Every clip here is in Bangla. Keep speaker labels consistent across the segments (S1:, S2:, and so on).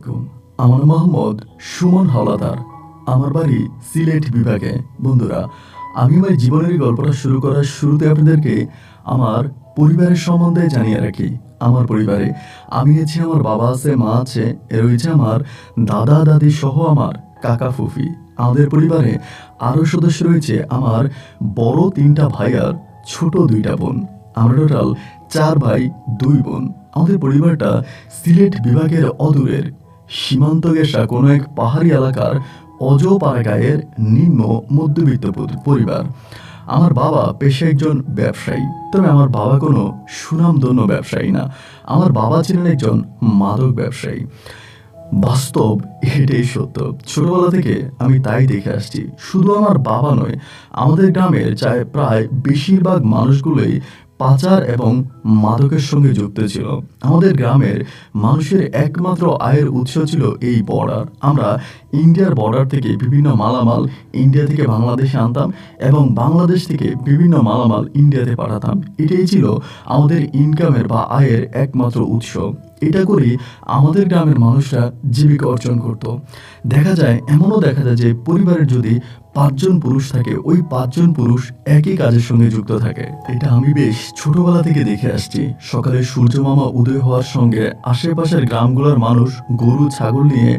S1: আলাইকুম। আমার নাম মোহাম্মদ সুমন হাওলাদার। আমার বাড়ি সিলেট বিভাগে। বন্ধুরা, আমি আমার জীবনের গল্পটা শুরু করার শুরুতে আপনাদেরকে আমার পরিবারের সম্বন্ধে জানিয়ে রাখি। আমার পরিবারে আমি আছি, আমার বাবা আছে, মা আছে, রয়েছে আমার দাদা দাদি সহ আমার কাকা ফুফি। আমাদের পরিবারে আরও সদস্য রয়েছে আমার বড় 3টা ভাই আর ছোট 2টা বোন। আমরা টোটাল 4 ভাই 2 বোন। আমাদের পরিবারটা সিলেট বিভাগের অদূরের সীমান্ত ঘেঁষা কোনো এক পাহাড়ি এলাকার অজপাড়া গায়ের নিম্ন মধ্যবিত্ত পরিবার। আমার বাবা পেশায় একজন ব্যবসায়ী, তবে আমার বাবা কোনো সুনামধন্য ব্যবসায়ী না। আমার বাবা ছিলেন একজন মাদক ব্যবসায়ী। বাস্তব এটাই সত্য। ছোটবেলা থেকে আমি তাই দেখে আসছি। শুধু আমার বাবা নয়, আমাদের গ্রামের প্রায় বেশিরভাগ মানুষগুলোই পাচার এবং মাদকের সঙ্গে যুক্ত ছিল। আমাদের গ্রামের মানুষের একমাত্র আয়ের উৎস ছিল এই বর্ডার। আমরা ইন্ডিয়ার বর্ডার থেকে বিভিন্ন মালামাল ইন্ডিয়া থেকে বাংলাদেশে আনতাম এবং বাংলাদেশ থেকে বিভিন্ন মালামাল ইন্ডিয়াতে পাঠাতাম। এটাই ছিল আমাদের ইনকামের বা আয়ের একমাত্র উৎস। এটা করে আমাদের গ্রামের মানুষরা জীবিকা অর্জন করত। দেখা যায় যে পরিবারের যদি 5 জন পুরুষ থাকে, ওই 5 জন পুরুষ একই কাজের সঙ্গে যুক্ত থাকে। এটা আমি বেশ ছোটবেলা থেকে দেখে আসছি। সকালে সূর্য মামা উদয় হওয়ার সঙ্গে আশেপাশের গ্রামগুলোর মানুষ গরু ছাগল নিয়ে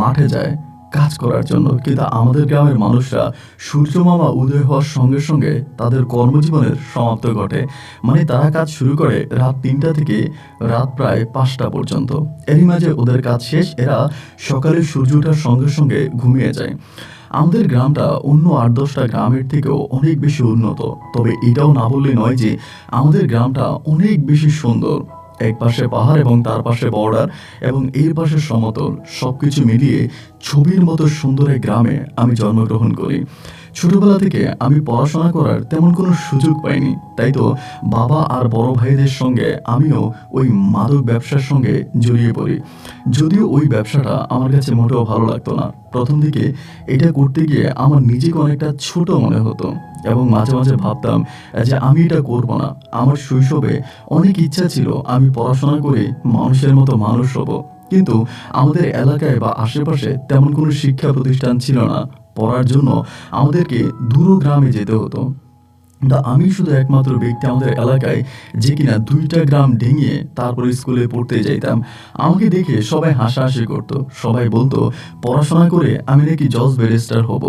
S1: মাঠে যায় কাজ করার জন্য, কিন্তু আমাদের গ্রামের মানুষরা সূর্য মামা উদয় হওয়ার সঙ্গে সঙ্গে তাদের কর্মজীবনের সমাপ্ত ঘটে। মানে তারা কাজ শুরু করে রাত 3টা থেকে রাত প্রায় 5টা পর্যন্ত। এরই মাঝে ওদের কাজ শেষ, এরা সকালে সূর্য ওঠার সঙ্গে সঙ্গে ঘুমিয়ে যায়। আমাদের গ্রামটা অন্য 8-10টা গ্রামের থেকেও অনেক বেশি উন্নত। তবে এটাও না বললে নয় যে আমাদের গ্রামটা অনেক বেশি সুন্দর। এক পাশে পাহাড় এবং তার পাশে বর্ডার এবং এর পাশে সমতল, সবকিছু মিলিয়ে ছবির মতো সুন্দর এক গ্রামে আমি জন্মগ্রহণ করি। ছোটবেলা থেকে আমি পড়াশোনা করার তেমন কোনো সুযোগ পাইনি, তাই তো বাবা আর বড় ভাইদের সঙ্গে আমিও ওই মাদক ব্যবসার সঙ্গে জড়িয়ে পড়ি। যদিও ওই ব্যবসাটা আমার কাছে মোটেও ভালো লাগতো না। প্রথম দিকে এটা করতে গিয়ে আমার নিজেকে অনেকটা ছোট মনে হতো এবং মাঝে মাঝে ভাবতাম যে আমি এটা করব না। আমার শৈশবে অনেক ইচ্ছা ছিল আমি পড়াশোনা করে মানুষের মতো মানুষ হব, কিন্তু আমাদের এলাকায় বা আশেপাশে তেমন কোনো শিক্ষা প্রতিষ্ঠান ছিল না। পড়ার জন্য আমাদেরকে দূর গ্রামে যেতে হতো। আমি শুধু একমাত্র ব্যক্তি আমাদের এলাকায় যে কিনা 2টা গ্রাম ডিঙিয়ে তারপর স্কুলে পড়তে যাইতাম। আমাকে দেখে সবাই হাসাহাসি করতো। সবাই বলতো পড়াশোনা করে আমি নাকি জজ ব্যারিস্টার হব।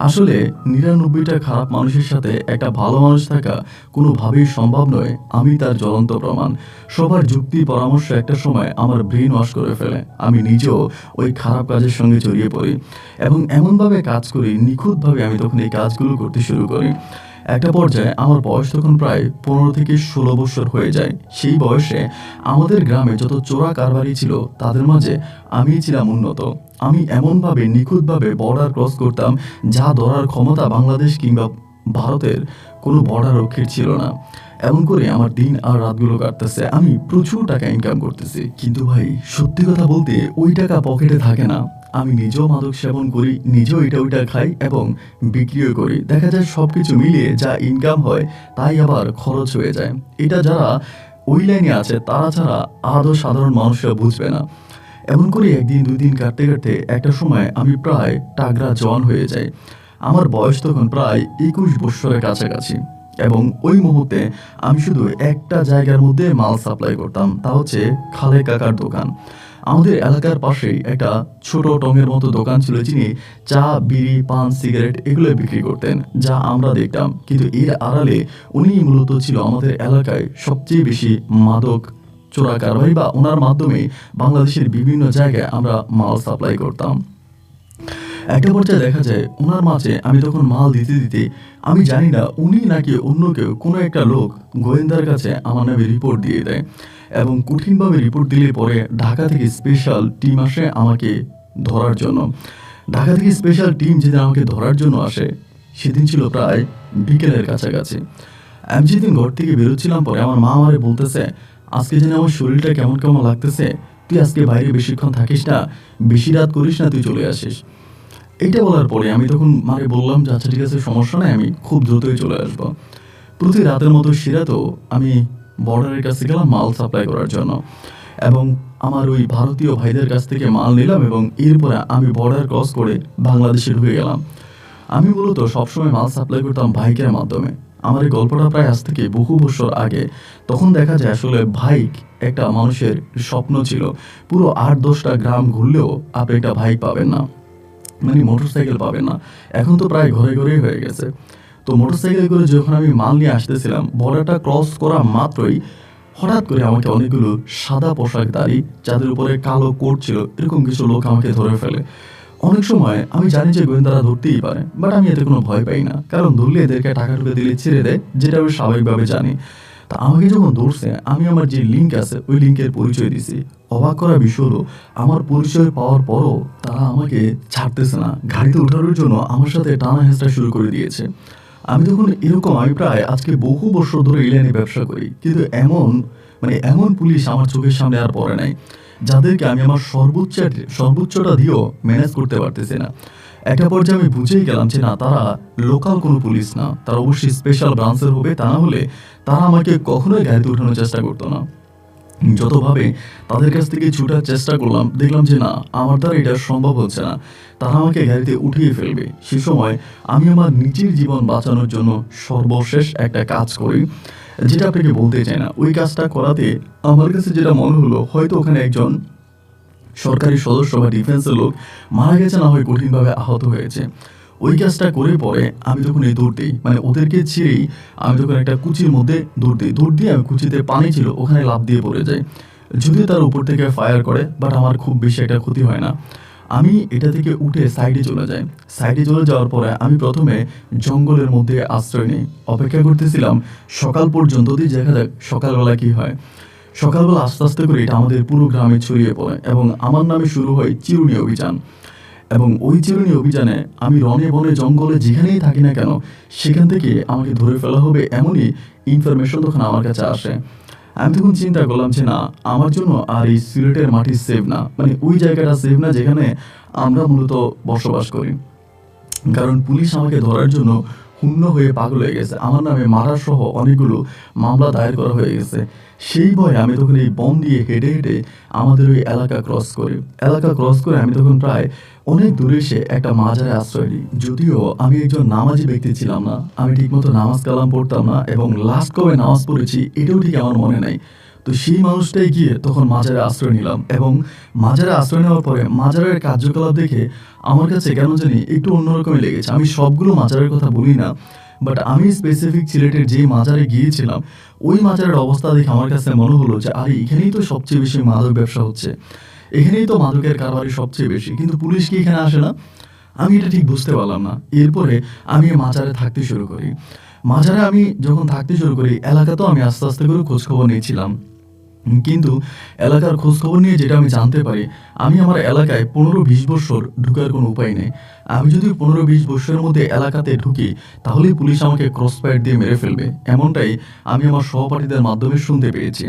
S1: আসলে 99টা খারাপ মানুষের সাথে একটা ভালো মানুষ থাকা কোনোভাবেই সম্ভব নয়। আমি তার জ্বলন্ত প্রমাণ। সবার যুক্তি পরামর্শ একটা সময় আমার ব্রেন ওয়াশ করে ফেলে। আমি নিজেও ওই খারাপ কাজের সঙ্গে জড়িয়ে পড়ি এবং এমনভাবে কাজ করি, নিখুঁতভাবে আমি তখন এই কাজগুলো করতে শুরু করি। একটা পর্যায়ে আমার বয়স তখন প্রায় 15 থেকে 16 বছর হয়ে যায়। সেই বয়সে আমাদের গ্রামে যত চোরা কারবারি ছিল তাদের মাঝে আমি ছিলাম উন্নত। আমি এমনভাবে নিখুঁতভাবে বর্ডার ক্রস করতাম যা ধরার ক্ষমতা বাংলাদেশ কিংবা ভারতের কোনো বর্ডার রক্ষীর ছিল না। এমন করে আমার দিন আর রাতগুলো কাটতেছে। আমি প্রচুর টাকা ইনকাম করতেছি, কিন্তু ভাই সত্যি কথা বলতে ওই টাকা পকেটে থাকে না। আমি নিজেও মাদক সেবন করি, নিজেও এটা ওইটা খাই এবং বিক্রিও করি। দেখা যায় সবকিছু মিলিয়ে যা ইনকাম হয় তাই আবার খরচ হয়ে যায়। এটা যারা ওই লাইনে আছে তারা ছাড়া আদৌ সাধারণ মানুষরা বুঝবে না। এমন করে একদিন 2 দিন কাটতে কাটতে একটা সময় আমি প্রায় টাগরা জওয়ান হয়ে যাই। আমার বয়স তখন প্রায় 21 বছরের কাছাকাছি এবং ওই মুহূর্তে আমি শুধু একটা জায়গার মধ্যে মাল সাপ্লাই করতাম, তা হচ্ছে খালে কাকার দোকান। আমাদের এলাকার পাশেই একটা ছোট টঙের মতো দোকান ছিল, যিনি চা, বিড়ি, পান, সিগারেট এগুলো বিক্রি করতেন, যা আমরা দেখতাম। কিন্তু এর আড়ালে উনি মূলত ছিল আমাদের এলাকায় সবচেয়ে বেশি মাদক চোরা কারবারি, বা ওনার মাধ্যমে বাংলাদেশের বিভিন্ন জায়গায় আমরা মাল সাপ্লাই করতাম। একটা পর্যায়ে দেখা যায় ওনার মাঝে আমি তখন মাল দিতে দিতে আমি জানি না উনি নাকি অন্য কেউ, কোনো একটা লোক গোয়েন্দার কাছে আমার নামে রিপোর্ট দিয়ে দেয় এবং কঠিনভাবে রিপোর্ট দিলে পরে ঢাকা থেকে স্পেশাল টিম আসে আমাকে ধরার জন্য। ঢাকা থেকে স্পেশাল টিম যেদিন আমাকে ধরার জন্য আসে সেদিন ছিল প্রায় বিকেলের কাছাকাছি। আমি যেদিন ঘর থেকে বেরোচ্ছিলাম, পরে আমার মা আমারে বলতেছে, আজকে যেন আমার শরীরটা কেমন কেমন লাগতেছে, তুই আজকে বাইরে বেশিক্ষণ থাকিস না, বেশি রাত করিস না, তুই চলে আসিস। এইটা বলার পরে আমি তখন মাকে বললাম যে আচ্ছা ঠিক আছে, সমস্যা নাই, আমি খুব দ্রুতই চলে আসবো। প্রতি রাতের মতো সেরাতেও আমি বর্ডারের কাছে গেলাম মাল সাপ্লাই করার জন্য এবং আমার ওই ভারতীয় ভাইদের কাছ থেকে মাল নিলাম এবং এরপরে আমি বর্ডার ক্রস করে বাংলাদেশে ঢুকে গেলাম। আমি মূলত সবসময় মাল সাপ্লাই করতাম বাইকের মাধ্যমে। আমার এই গল্পটা প্রায় আজ থেকে বহু বছর আগে। তখন দেখা যায় আসলে বাইক একটা মানুষের স্বপ্ন ছিল। পুরো ৮-১০টা গ্রাম ঘুরলেও আপনি একটা বাইক পাবেন না, মানে মোটরসাইকেল পাবেন না। এখন তো প্রায় ঘরে ঘরেই হয়ে গেছে। তো মোটরসাইকেল করে যখন আমি মাল নিয়ে আসতেছিলাম, বর্ডারটা ক্রস করা মাত্রই হঠাৎ করে আমাকে অনেকগুলো সাদা পোশাকধারী, যাদের উপরে কালো কোট ছিল, এরকম কিছু লোক আমাকে ধরে ফেলে। অনেক সময় আমি জানি যে গোয়েন্দারা ধরতেই পারে, বাট আমি এতে কোনো ভয় পাই না, কারণ ধরলে এদেরকে টাকা টুকে দিলে ছেড়ে দেয়, যেটা আমি স্বাভাবিকভাবে জানি। তা আমাকে যখন ধরছে, আমি আমার যে লিঙ্ক আছে ওই লিঙ্কের পরিচয় দিছি। অবাক করা বিষয় হলো, আমার পরিচয় পাওয়ার পরও তারা আমাকে ছাড়তেছে না। গাড়িতে ওঠানোর জন্য আমার সাথে টানা হেঁচড়া শুরু করে দিয়েছে। আমি তখন এরকম, আমি প্রায় আজকে বহু বছর ধরে এই লাইনে ব্যবসা করি, কিন্তু এমন পুলিশ আমার চোখের সামনে আর পড়ে নাই, যাদেরকে আমি আমার সর্বোচ্চটা দিয়েও ম্যানেজ করতে পারতেছি না। একটা পর্যায়ে আমি বুঝেই গেলাম যে না, তারা লোকাল কোনো পুলিশ না, তারা অবশ্যই স্পেশাল ব্রাঞ্চের হবে। তা না হলে তারা আমাকে কখনোই গাড়িতে ওঠানোর চেষ্টা করতো না। যতভাবে তাদের কাছ থেকে ছুটার চেষ্টা করলাম, দেখলাম যে না, আমার দ্বারা এটা সম্ভব হচ্ছে না, তারা আমাকে গাড়িতে উঠিয়ে ফেলবে। সে সময় আমি আমার নিজের জীবন বাঁচানোর জন্য সর্বশেষ একটা কাজ করি, যেটা আপনাকে বলতে চাই না। ওই কাজটা করাতে আমার কাছে যেটা মনে হলো, হয়তো ওখানে একজন সরকারি সদস্য বা ডিফেন্সের লোক মারা গেছে, না হয় কঠিনভাবে আহত হয়েছে। ওই কাজটা করে পরে আমি তখন এই দৌড় দিই, মানে ওদেরকে ছেড়েই আমি তখন একটা কুচির মধ্যে দৌড় দিয়ে আমি কুচিতে পানি ছিল ওখানে লাফ দিয়ে পড়ে যাই। যদিও তার উপর থেকে ফায়ার করে, বাট আমার খুব বেশি একটা ক্ষতি হয় না। আমি এটা থেকে উঠে সাইডে চলে যাই। সাইডে চলে যাওয়ার পরে আমি প্রথমে জঙ্গলের মধ্যে আশ্রয় নিই। অপেক্ষা করতেছিলাম সকাল পর্যন্ত, দেখা যাক সকালবেলা কি হয়। সকালবেলা আস্তে আস্তে করে এটা আমাদের পুরো গ্রামে ছড়িয়ে পড়ে এবং আমার নামে শুরু হয় চিরুনি অভিযান। এবং ওই চিরুনি অভিযানে আমি রনে বনে জঙ্গলে যেখানেই থাকি না কেন, সেখান থেকে আমাকে ধরে ফেলা হবে এমনই ইনফরমেশন তখন আমার কাছে আসে। আমি তখন চিন্তা করলাম যে না, আমার জন্য আর এই সিলেটের মাটি সেভ না, মানে ওই জায়গাটা সেভ না যেখানে আমরা মূলত বসবাস করি। কারণ পুলিশ আমাকে ধরার জন্য হুন্য হয়ে পাগল হয়ে গেছে। আমার নামে মারা সহ অনেকগুলো মামলা দায়ের করা হয়ে গেছে। সেই ভয়ে আমি তখন এই বন দিয়ে হেঁটে হেঁটে আমাদের ওই এলাকা ক্রস করি। এলাকা ক্রস করে আমি তখন প্রায় অনেক দূরে এসে একটা মাজারে আশ্রয় নিই। যদিও আমি একজন নামাজি ব্যক্তি ছিলাম না, আমি ঠিকমতো নামাজ কালাম পড়তাম না, এবং লাস্ট কবে নামাজ পড়েছি এটাও ঠিক আমার মনে নাই। তো সেই মানুষটাই গিয়ে তখন মাজারে আশ্রয় নিলাম, এবং মাজারে আশ্রয় নেওয়ার পরে মাজারের কার্যকলাপ দেখে আমার কাছে কেন জানি একটু অন্যরকমই লেগেছে। আমি সবগুলো মাজারের কথা বলি না, বাট আমি স্পেসিফিক সিলেটের যে মাজারে গিয়েছিলাম, ওই মাজারের অবস্থা দেখে আমার কাছে মনে হলো যে আরে, এখানেই তো সবচেয়ে বেশি মাদক ব্যবসা হচ্ছে, এখানেই তো মাদকের কারবারি সবচেয়ে বেশি, কিন্তু পুলিশ কি এখানে আসে না? আমি এটা ঠিক বুঝতে পারলাম না। এরপরে আমি মাজারে থাকতে শুরু করি। মাজারে আমি যখন থাকতে শুরু করি, এলাকাতেও আমি আস্তে আস্তে করে খোঁজখবর নিয়েছিলাম। কিন্তু এলাকার খোঁজখবর নিয়ে যেটা আমি জানতে পারি, আমি আমার এলাকায় 15-20 বছর ঢুকার কোনো উপায় নেই। আমি যদি 15-20 বছরের মধ্যে এলাকাতে ঢুকি, তাহলেই পুলিশ আমাকে ক্রস ফায়ার দিয়ে মেরে ফেলবে, এমনটাই আমি আমার সহপাঠীদের মাধ্যমে শুনতে পেয়েছি।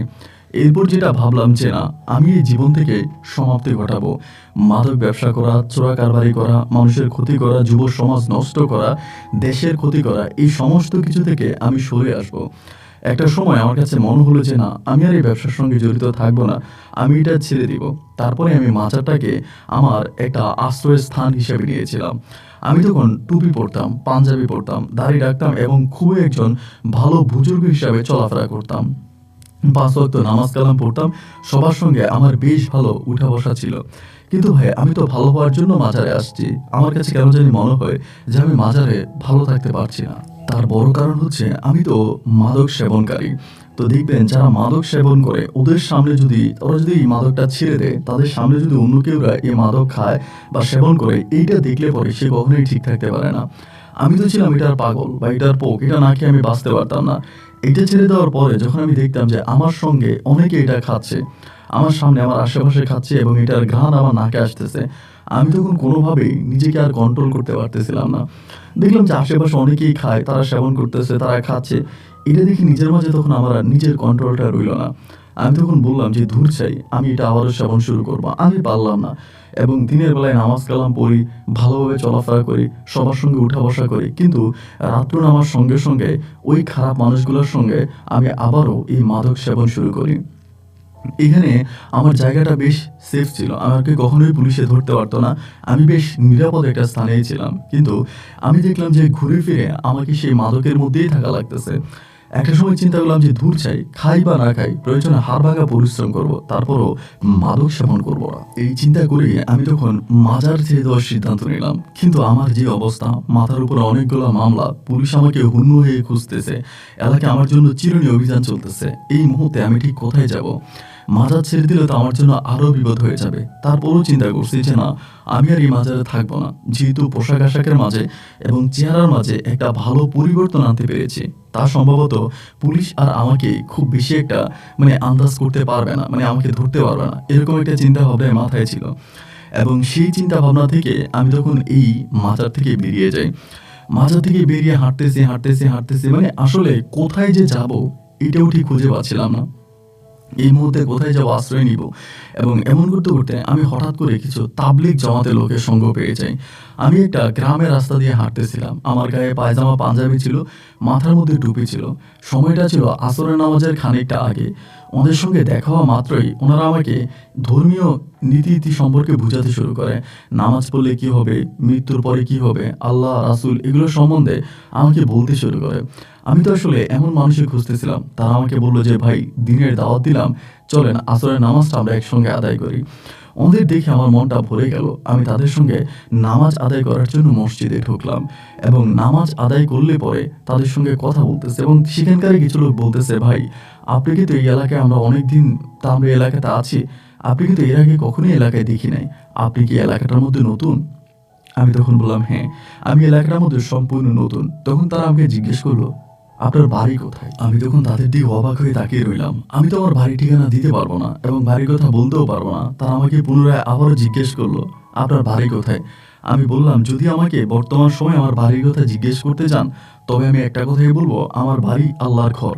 S1: এরপর যেটা ভাবলাম যে না, আমি এই জীবন থেকে সমাপ্তি ঘটাবো। মাদক ব্যবসা করা, চোরা কারবারি করা, মানুষের ক্ষতি করা, যুব সমাজ নষ্ট করা, দেশের ক্ষতি করা, এই সমস্ত কিছু থেকে আমি সরে আসবো। একটা সময় আমার কাছে মনে হলো যে না, আমি আর এই ব্যবসার সঙ্গে জড়িত থাকবো না, আমি এটা ছেড়ে দিব। তারপরে আমি মাজারটাকে আমার একটা আশ্রয়স্থান হিসেবে নিয়েছিলাম। আমি তখন টুপি পরতাম, পাঞ্জাবি পরতাম, দাড়ি রাখতাম, এবং খুবই একজন ভালো বুজুর্গ হিসাবে চলাফেরা করতাম। 5 ওয়াক্ত নামাজ কালাম পড়তাম, সবার সঙ্গে আমার বেশ ভালো উঠা বসা ছিল। কিন্তু ভাই, আমি তো ভালো হওয়ার জন্য মাজারে আসছি। আমার কাছে কেন জানি মনে হয় যে আমি মাজারে ভালো থাকতে পারছি না। তার বড় কারণ হচ্ছে আমি তো মাদক সেবনকারী। তো দেখবেন, যারা মাদক সেবন করে, ওদের সামনে ওরা যদি এই মাদকটা ছেড়ে দেয়, তাদের সামনে যদি অন্য কেউরা এই মাদক খায় বা সেবন করে, এইটা দেখলে পরে সে কখনোই ঠিক থাকতে পারে না। আমি তো ছিলাম এটার পাগল বা এটার পোক, এটা না খেয়ে আমি বাঁচতে পারতাম না। এটা ছেড়ে দেওয়ার পরে যখন আমি দেখতাম যে আমার সঙ্গে অনেকে এটা খাচ্ছে, আমার সামনে আমার আশেপাশে খাচ্ছে, এবং এটার ঘ্রাণ আমার নাকে আসতেছে, আমি তখন কোনোভাবেই নিজেকে আর কন্ট্রোল করতে পারতেছিলাম না। দেখলাম যে আশেপাশে অনেকেই খায়, তারা সেবন করতেছে, তারা খাচ্ছে। এটা দেখে নিজের মাঝে তখন আমার আর নিজের কন্ট্রোলটা রইল না। আমি তখন বললাম যে ধুর চাই, আমি এটা আবারও সেবন শুরু করবো। আমি পারলাম না, এবং দিনের বেলায় নামাজ কালাম পড়ি, ভালোভাবে চলাফেরা করি, সবার সঙ্গে উঠা বসা করি, কিন্তু রাত্র নামার সঙ্গে সঙ্গে ওই খারাপ মানুষগুলোর সঙ্গে আমি আবারও এই মাদক সেবন শুরু করি। এখানে আমার জায়গাটা বেশ সেফ ছিল, আমাকে কখনোই পুলিশে ধরতে পারতো না, আমি বেশ নিরাপদ একটা স্থানেই ছিলাম। কিন্তু আমি দেখলাম যে ঘুরে ফিরে আমাকে সেই মাদকের মধ্যেই থাকা লাগতেছে। একটা সময় চিন্তা করলাম যে দূর চাই, খাই বা না খাই, প্রয়োজনে হাড় ভাঙা পরিশ্রম করব, তারপরও মাদক সেবন করব না। এই চিন্তা করে আমি তখন মাজার ছেড়ে দেওয়ার সিদ্ধান্ত নিলাম। কিন্তু আমার যে অবস্থা, মাথার উপর অনেকগুলো মামলা, পুলিশ আমাকে হুন্য হয়ে খুঁজতেছে, এলাকায় আমার জন্য চিরুনি অভিযান চলতেছে। এই মুহূর্তে আমি ঠিক কোথায় যাব? মাজার ছেড়ে দিলে তো আমার জন্য আরও বিপদ হয়ে যাবে। তারপরও চিন্তা করছি যে না, আমি আর এই মাজারে থাকবো না। যেহেতু পোশাক আশাকের মাঝে এবং চেহারার মাঝে একটা ভালো পরিবর্তন আনতে পেরেছি, তা সম্ভবত পুলিশ আর আমাকে খুব বেশি একটা আন্দাজ করতে পারবে না, আমাকে ধরতে পারবে না, এরকম একটা চিন্তা ভাবনা মাথায় ছিল। এবং সেই চিন্তা ভাবনা থেকে আমি তখন এই মাজার থেকে বেরিয়ে যাই। মাজার থেকে বেরিয়ে হাঁটতেছি হাঁটতেছি হাঁটতেছি, আসলে কোথায় যে যাব এটাও ঠিক খুঁজে পাচ্ছিলাম না। এই মুহূর্তে কোথায় যাবো, আশ্রয় নিব। এবং এমন করতে করতে আমি হঠাৎ করে কিছু তাবলিগ জামাতের লোকের সঙ্গ পেয়ে যাই। আমি একটা গ্রামের রাস্তা দিয়ে হাঁটতেছিলাম, আমার গায়ে পায়জামা পাঞ্জাবি ছিল, মাথার মধ্যে টুপি ছিল। সময়টা ছিল আসরের নামাজের খানিকটা আগে। ওদের সঙ্গে দেখা হওয়া মাত্রই ওনারা আমাকে ধর্মীয় নীতি সম্পর্কে বুঝাতে শুরু করে। নামাজ পড়লে কি হবে, মৃত্যুর পরে কি হবে, আল্লাহ রাসূল এগুলো সম্বন্ধে আমাকে বলতে শুরু করে। আমি তো আসলে এমন মানুষই খুঁজতেছিলাম। তারা আমাকে বলল যে ভাই, দিনের দাওয়াত দিলাম, চলেন আসরের নামাজটা আমরা একসঙ্গে আদায় করি। ওদের দেখে আমার মনটা ভরে গেল। আমি তাদের সঙ্গে নামাজ আদায় করার জন্য মসজিদে ঢুকলাম এবং নামাজ আদায় করলে পরে তাদের সঙ্গে কথা বলতেছে এবং সেখানকার কিছু লোক বলতেছে, ভাই আপনি কিন্তু এই এলাকায়, আমরা অনেকদিন তা আমরা এলাকাতে আছি, আপনি কিন্তু এর আগে কখনোই এলাকায় দেখি নাই, আপনি কি এলাকাটার মধ্যে নতুন? আমি তখন বললাম, হ্যাঁ আমি এলাকাটার মধ্যে সম্পূর্ণ নতুন। তখন তারা আমাকে জিজ্ঞেস করলো, আপনার বাড়ি কোথায়? আমি তখন তাদের দিকে অবাক হয়ে তাকিয়ে রইলাম। আমি তো আমার বাড়ি ঠিকানা দিতে পারবো না এবং বাড়ির কথা বলতেও পারবো না। তারা আমাকে পুনরায় আবারও জিজ্ঞেস করলো, আপনার বাড়ি কোথায়? আমি বললাম, যদি আমাকে বর্তমান সময়ে আমার বাড়ির কথা জিজ্ঞেস করতে চান, তবে আমি একটা কথাই বলবো, আমার বাড়ি আল্লাহর ঘর।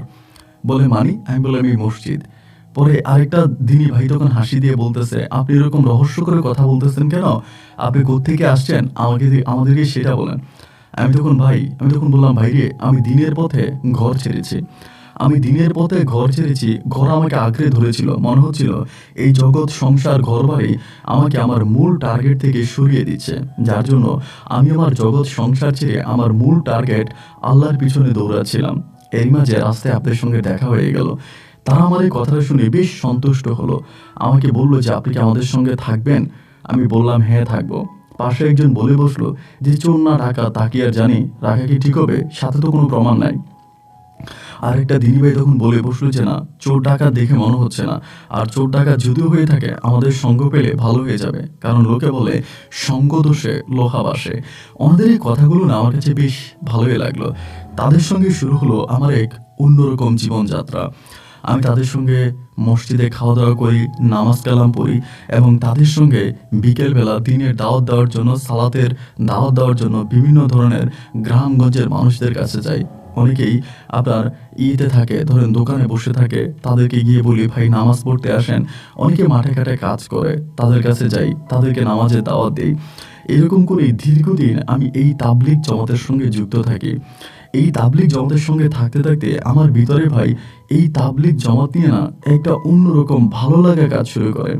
S1: বলে মানি? আমি বললাম, এই মসজিদ। পরে আরেকটা দিনী ভাই তখন হাসি দিয়ে বলতেছে, আপনি এরকম রহস্য করে কথা বলতেছেন কেন? আপনি কোত্থেকে আসছেন, আমাদেরকে সেটা বলেন। আমি তখন বললাম, ভাই রে, আমি দিনের পথে ঘর ছেড়েছি। আমি দিনের পথে ঘর ছেড়েছি। ঘর আমাকে আঁকড়ে ধরেছিল। মনে হচ্ছিল এই জগৎ সংসার ঘরবাড়ি আমাকে আমার মূল টার্গেট থেকে সরিয়ে দিচ্ছে, যার জন্য আমি আমার জগৎ সংসার ছেড়ে আমার মূল টার্গেট আল্লাহর পিছনে দৌড়াচ্ছিলাম। এরই মাঝে রাস্তায় আপনাদের সঙ্গে দেখা হয়ে গেল। তারা আমার এই কথাটা শুনে বেশ সন্তুষ্ট হলো। আমাকে বলল যে, আপনি কি আমাদের সঙ্গে থাকবেন? আমি বললাম, হ্যাঁ থাকবো। পাশে একজন বলে বসলো যে, চোর না ডাকা তা কি আর জানি, রাখা কি ঠিক হবে? সাথে তো কোনো প্রমাণ নাই। আরেকটা দিনী ভাই তখন বলে বসলো যে, না, চোর ডাকাত দেখে মনে হচ্ছে না, আর চোর ডাকাত যদিও হয়ে থাকে আমাদের সঙ্গ পেলে ভালো হয়ে যাবে, কারণ লোকে বলে সঙ্গ দোষে লোহা বাসে। ওনাদের এই কথাগুলো না আমার কাছে বেশ ভালোই লাগলো। তাদের সঙ্গে শুরু হলো আমার এক অন্যরকম জীবনযাত্রা। আমি তাদের সঙ্গে মসজিদে খাওয়া দাওয়া করি, নামাজ কালাম পড়ি এবং তাদের সঙ্গে বিকেলবেলা দিনের দাওয়াত দেওয়ার জন্য, সালাতের দাওয়াত দেওয়ার জন্য বিভিন্ন ধরনের গ্রামগঞ্জের মানুষদের কাছে যাই। অনেকেই আপনার ইতে থাকে, ধরেন দোকানে বসে থাকে, তাদেরকে গিয়ে বলি, ভাই নামাজ পড়তে আসেন। অনেকে মাঠে ঘাটে কাজ করে, তাদের কাছে যাই, তাদেরকে নামাজের দাওয়াত দিই। এরকম করে দীর্ঘদিন আমি এই তাবলিগ জামাতের সঙ্গে যুক্ত থাকি। এই তাবলিগ জামাতের সঙ্গে থাকতে থাকতে আমার ভিতরে ভাই এই তাবলিগ জামাত নিয়ে না একটা অন্যরকম ভালো লাগা কাজ শুরু করে।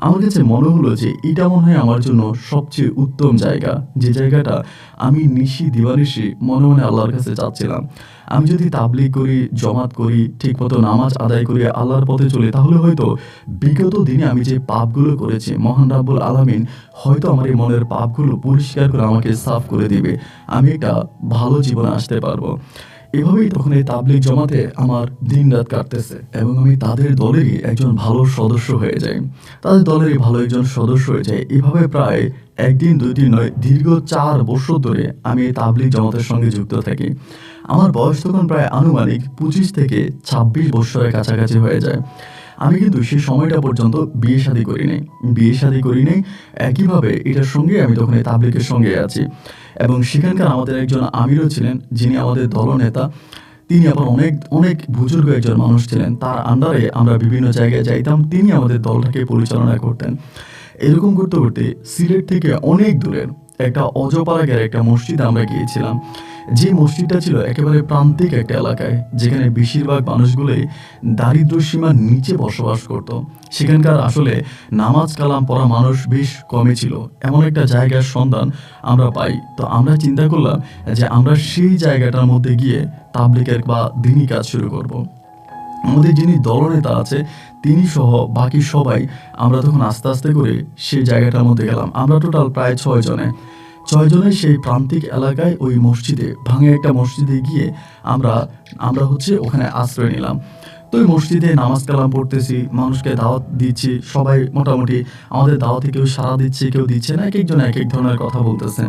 S1: আমার কাছে মনে হলো যে এটা মনে হয় আমার জন্য সবচেয়ে উত্তম জায়গা, যে জায়গাটা আমি নিশি দিবানিশি মনে মনে আল্লাহর কাছে চাচ্ছিলাম। আমি যদি তাবলিগ করি, জমাত করি, ঠিকমতো নামাজ আদায় করি, আল্লাহর পথে চলি, তাহলে হয়তো বিগত দিনে আমি যে পাপগুলো করেছি, মহান রাব্বুল আলামিন হয়তো আমার এই মনের পাপগুলো পরিষ্কার করে আমাকে সাফ করে দিবে। আমি একটা ভালো জীবনে আসতে পারবো। এভাবেই তখন এই তাবলিগ জমাতে আমার দিন রাত কাটতেছে এবং আমি তাদের দলেরই একজন ভালো সদস্য হয়ে যাই। তাদের দলেরই ভালো একজন সদস্য হয়ে যায়। এভাবে প্রায় একদিন দুই দিন নয়, দীর্ঘ 4 বছর ধরে আমি এই তাবলিগ জমাতের সঙ্গে যুক্ত থাকি। আমার বয়স তখন প্রায় আনুমানিক 25 থেকে 26 বছরের কাছাকাছি হয়ে যায়। আমি কিন্তু সেই সময়টা পর্যন্ত বিয়ে শাদী করি নাই। একইভাবে এটার সঙ্গে আমি তখন এই তাবলিগের সঙ্গে আছি এবং সেখানকার আমাদের একজন আমিরও ছিলেন, যিনি আমাদের দলনেতা। তিনি আবার অনেক অনেক বুজুর্গ একজন মানুষ ছিলেন। তার আন্ডারে আমরা বিভিন্ন জায়গায় যাইতাম, তিনি আমাদের দলটাকে পরিচালনা করতেন। এরকম করতে করতে সিলেট থেকে অনেক দূরের একটা অজপাড়া গ্যারে একটা মসজিদে আমরা গিয়েছিলাম, যে মসজিদটা ছিল একেবারে প্রান্তিক একটা এলাকায়, যেখানে বেশিরভাগ মানুষগুলোই দারিদ্র্য সীমার নিচে বসবাস করত। সেখানকার আসলে নামাজ কালাম পড়া মানুষ বেশ কমই ছিল। এমন একটা জায়গার সন্ধান আমরা পাই। তো আমরা চিন্তা করলাম যে আমরা সেই জায়গাটার মধ্যে গিয়ে তাবলীগের বা দিনী কাজ শুরু করব। আমাদের যিনি দলনেতা আছে তিনি সহ বাকি সবাই আমরা তখন আস্তে আস্তে করে সেই জায়গাটার মধ্যে গেলাম। আমরা টোটাল প্রায় 6 জনে সেই প্রান্তিক এলাকায় ওই মসজিদে, ভাঙে একটা মসজিদে গিয়ে আমরা ওখানে আশ্রয় নিলাম। তো ওই মসজিদে নামাজ কালাম পড়তেছি, মানুষকে দাওয়াত দিচ্ছি, সবাই মোটামুটি আমাদের দাওয়াতে কেউ সাড়া দিচ্ছে, কেউ দিচ্ছে না, এক একজন এক এক ধরনের কথা বলতেছে।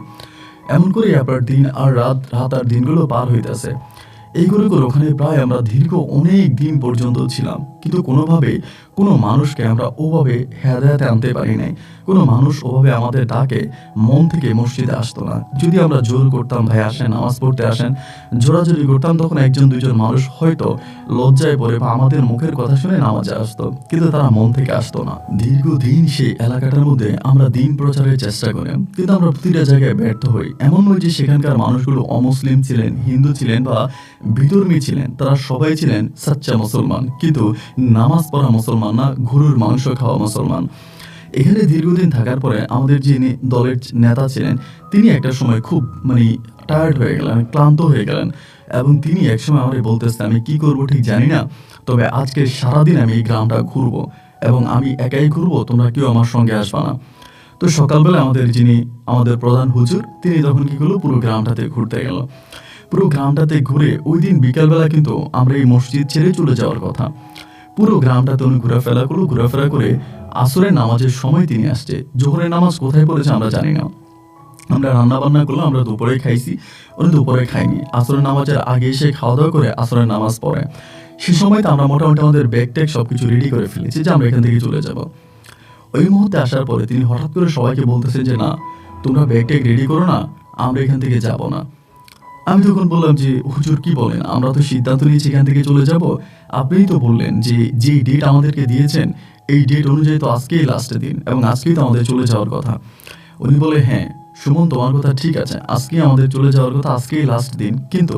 S1: এমন করে আপনার দিন আর রাত আর দিনগুলো পার হইতেছে। এই করে ওখানে প্রায় আমরা দীর্ঘ অনেক দিন পর্যন্ত ছিলাম, কিন্তু কোনোভাবে কোনো মানুষকে আমরা ওভাবে হেদায়েতে আনতে পারি নাই। কোনো মানুষ ওভাবে আমাদের ডাকে মন থেকে মসজিদে আসতো না। যদি আমরা জোর করতাম, ভাই আসেন নামাজ পড়তে আসেন, জোরাজোরি করতাম, তখন একজন দুইজন মানুষ হয়তো লজ্জায় পড়ে বা আমাদের মুখের কথা শুনে নামাজে আসতো, কিন্তু তারা মন থেকে আসতো না। দীর্ঘদিন সেই এলাকাটার মধ্যে আমরা দিন প্রচারের চেষ্টা করি, কিন্তু আমরা প্রতিটা জায়গায় ব্যর্থ হই। এমন নয় যে সেখানকার মানুষগুলো অমুসলিম ছিলেন, হিন্দু ছিলেন বা বিধর্মী ছিলেন, তারা সবাই ছিলেন সাচ্চা মুসলমান, কিন্তু নামাজ পড়া মুসলমান না, গরুর মাংস খাওয়া মুসলমান। এখানে দীর্ঘদিন থাকার পরে আমাদের যিনি দলের নেতা ছিলেন তিনি একটা সময় খুব টায়ার্ড হয়ে গেলেন, ক্লান্ত হয়ে গেলেন, এবং তিনি একসময় আমাকে বলতেছেন, আমি কি করবো ঠিক জানি না, তবে আজকে সারাদিন আমি এই গ্রামটা ঘুরবো এবং আমি একাই ঘুরবো, তোমরা কেউ আমার সঙ্গে আসবা না। তো সকালবেলা আমাদের প্রধান হুজুর তিনি তখন কি করলো, পুরো গ্রামটাতে ঘুরতে গেল। পুরো গ্রামটাতে ঘুরে ওই দিন বিকালবেলা কিন্তু আমরা এই মসজিদ ছেড়ে চলে যাওয়ার কথা। পুরো গ্রামটাতে উনি ঘোরাফেরা করে আসরের নামাজের সময় তিনি আসছে। জোহরের নামাজ কোথায় পড়েছে আমরা জানি না। আমরা রান্না বান্না করলাম, আমরা দুপুরে খাইছি, উনি দুপুরে খাইনি। আসরের নামাজের আগে এসে খাওয়া দাওয়া করে আসরের নামাজ পড়ে। সে সময় তো আমরা মোটামুটি আমাদের ব্যাগ ট্যাগ সবকিছু রেডি করে ফেলেছি যে আমরা এখান থেকে চলে যাব। ওই মুহূর্তে আসার পরে তিনি হঠাৎ করে সবাইকে বলতেছেন যে না, তোমরা ব্যাগ ট্যাগ রেডি করো না, আমরা এখান থেকে যাব না। আমি তখন বললাম যে হুজুর কি বলেন, আমরা তো সিদ্ধান্ত নিয়েছি এখান থেকে চলে যাব, আপনিই তো বললেন যে যেই ডেট আমাদেরকে দিয়েছেন এই ডেট অনুযায়ী তো আজকেই লাস্টের দিন এবং আজকেই তো আমাদের চলে যাওয়ার কথা। উনি বলে, হ্যাঁ সুমন তোমার কথা ঠিক আছে, আজকেই আমাদের চলে যাওয়ার কথা, আজকেই লাস্ট দিন, কিন্তু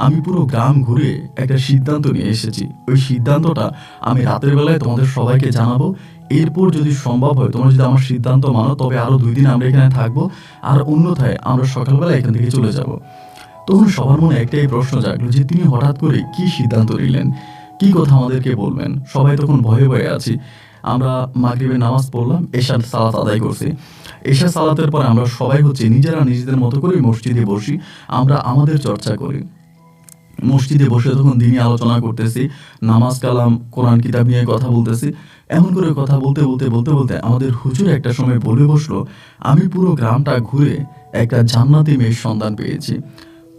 S1: আমি পুরো গ্রাম ঘুরে একটা সিদ্ধান্ত নিয়ে এসেছি। ওই সিদ্ধান্তটা আমি রাতের বেলায় তোমাদের সবাইকে জানাবো। এরপর যদি সম্ভব হয়, তোমরা যদি আমার সিদ্ধান্ত মানো, তবে আরো 2 দিন আমরা এখানে থাকবো, আর অন্যথায় আমরা সকালবেলা এখান থেকে চলে যাব। তখন সবার মনে একটাই প্রশ্ন জাগলো যে তিনি হঠাৎ করে কি সিদ্ধান্ত নিলেন, কি কথা আমাদেরকে বলবেন। সবাই তখন ভয়ে ভয়ে আছি। আমরা মাগরিবের নামাজ পড়লাম, এশার সালাত আদায় করছি। এশার সালাতের পর আমরা সবাই নিজেরা নিজেদের মতো করে মসজিদে বসি, আমরা আমাদের চর্চা করি। মসজিদে বসে তখন দিনই আলোচনা করতেছি, নামাজ কালাম কোরআন কিতাব নিয়ে কথা বলতেছি। এমন করে কথা বলতে বলতে আমাদের হুজুর একটা সময় বলে বসলো, আমি পুরো গ্রামটা ঘুরে একটা জান্নাতি মেয়ের সন্ধান পেয়েছি।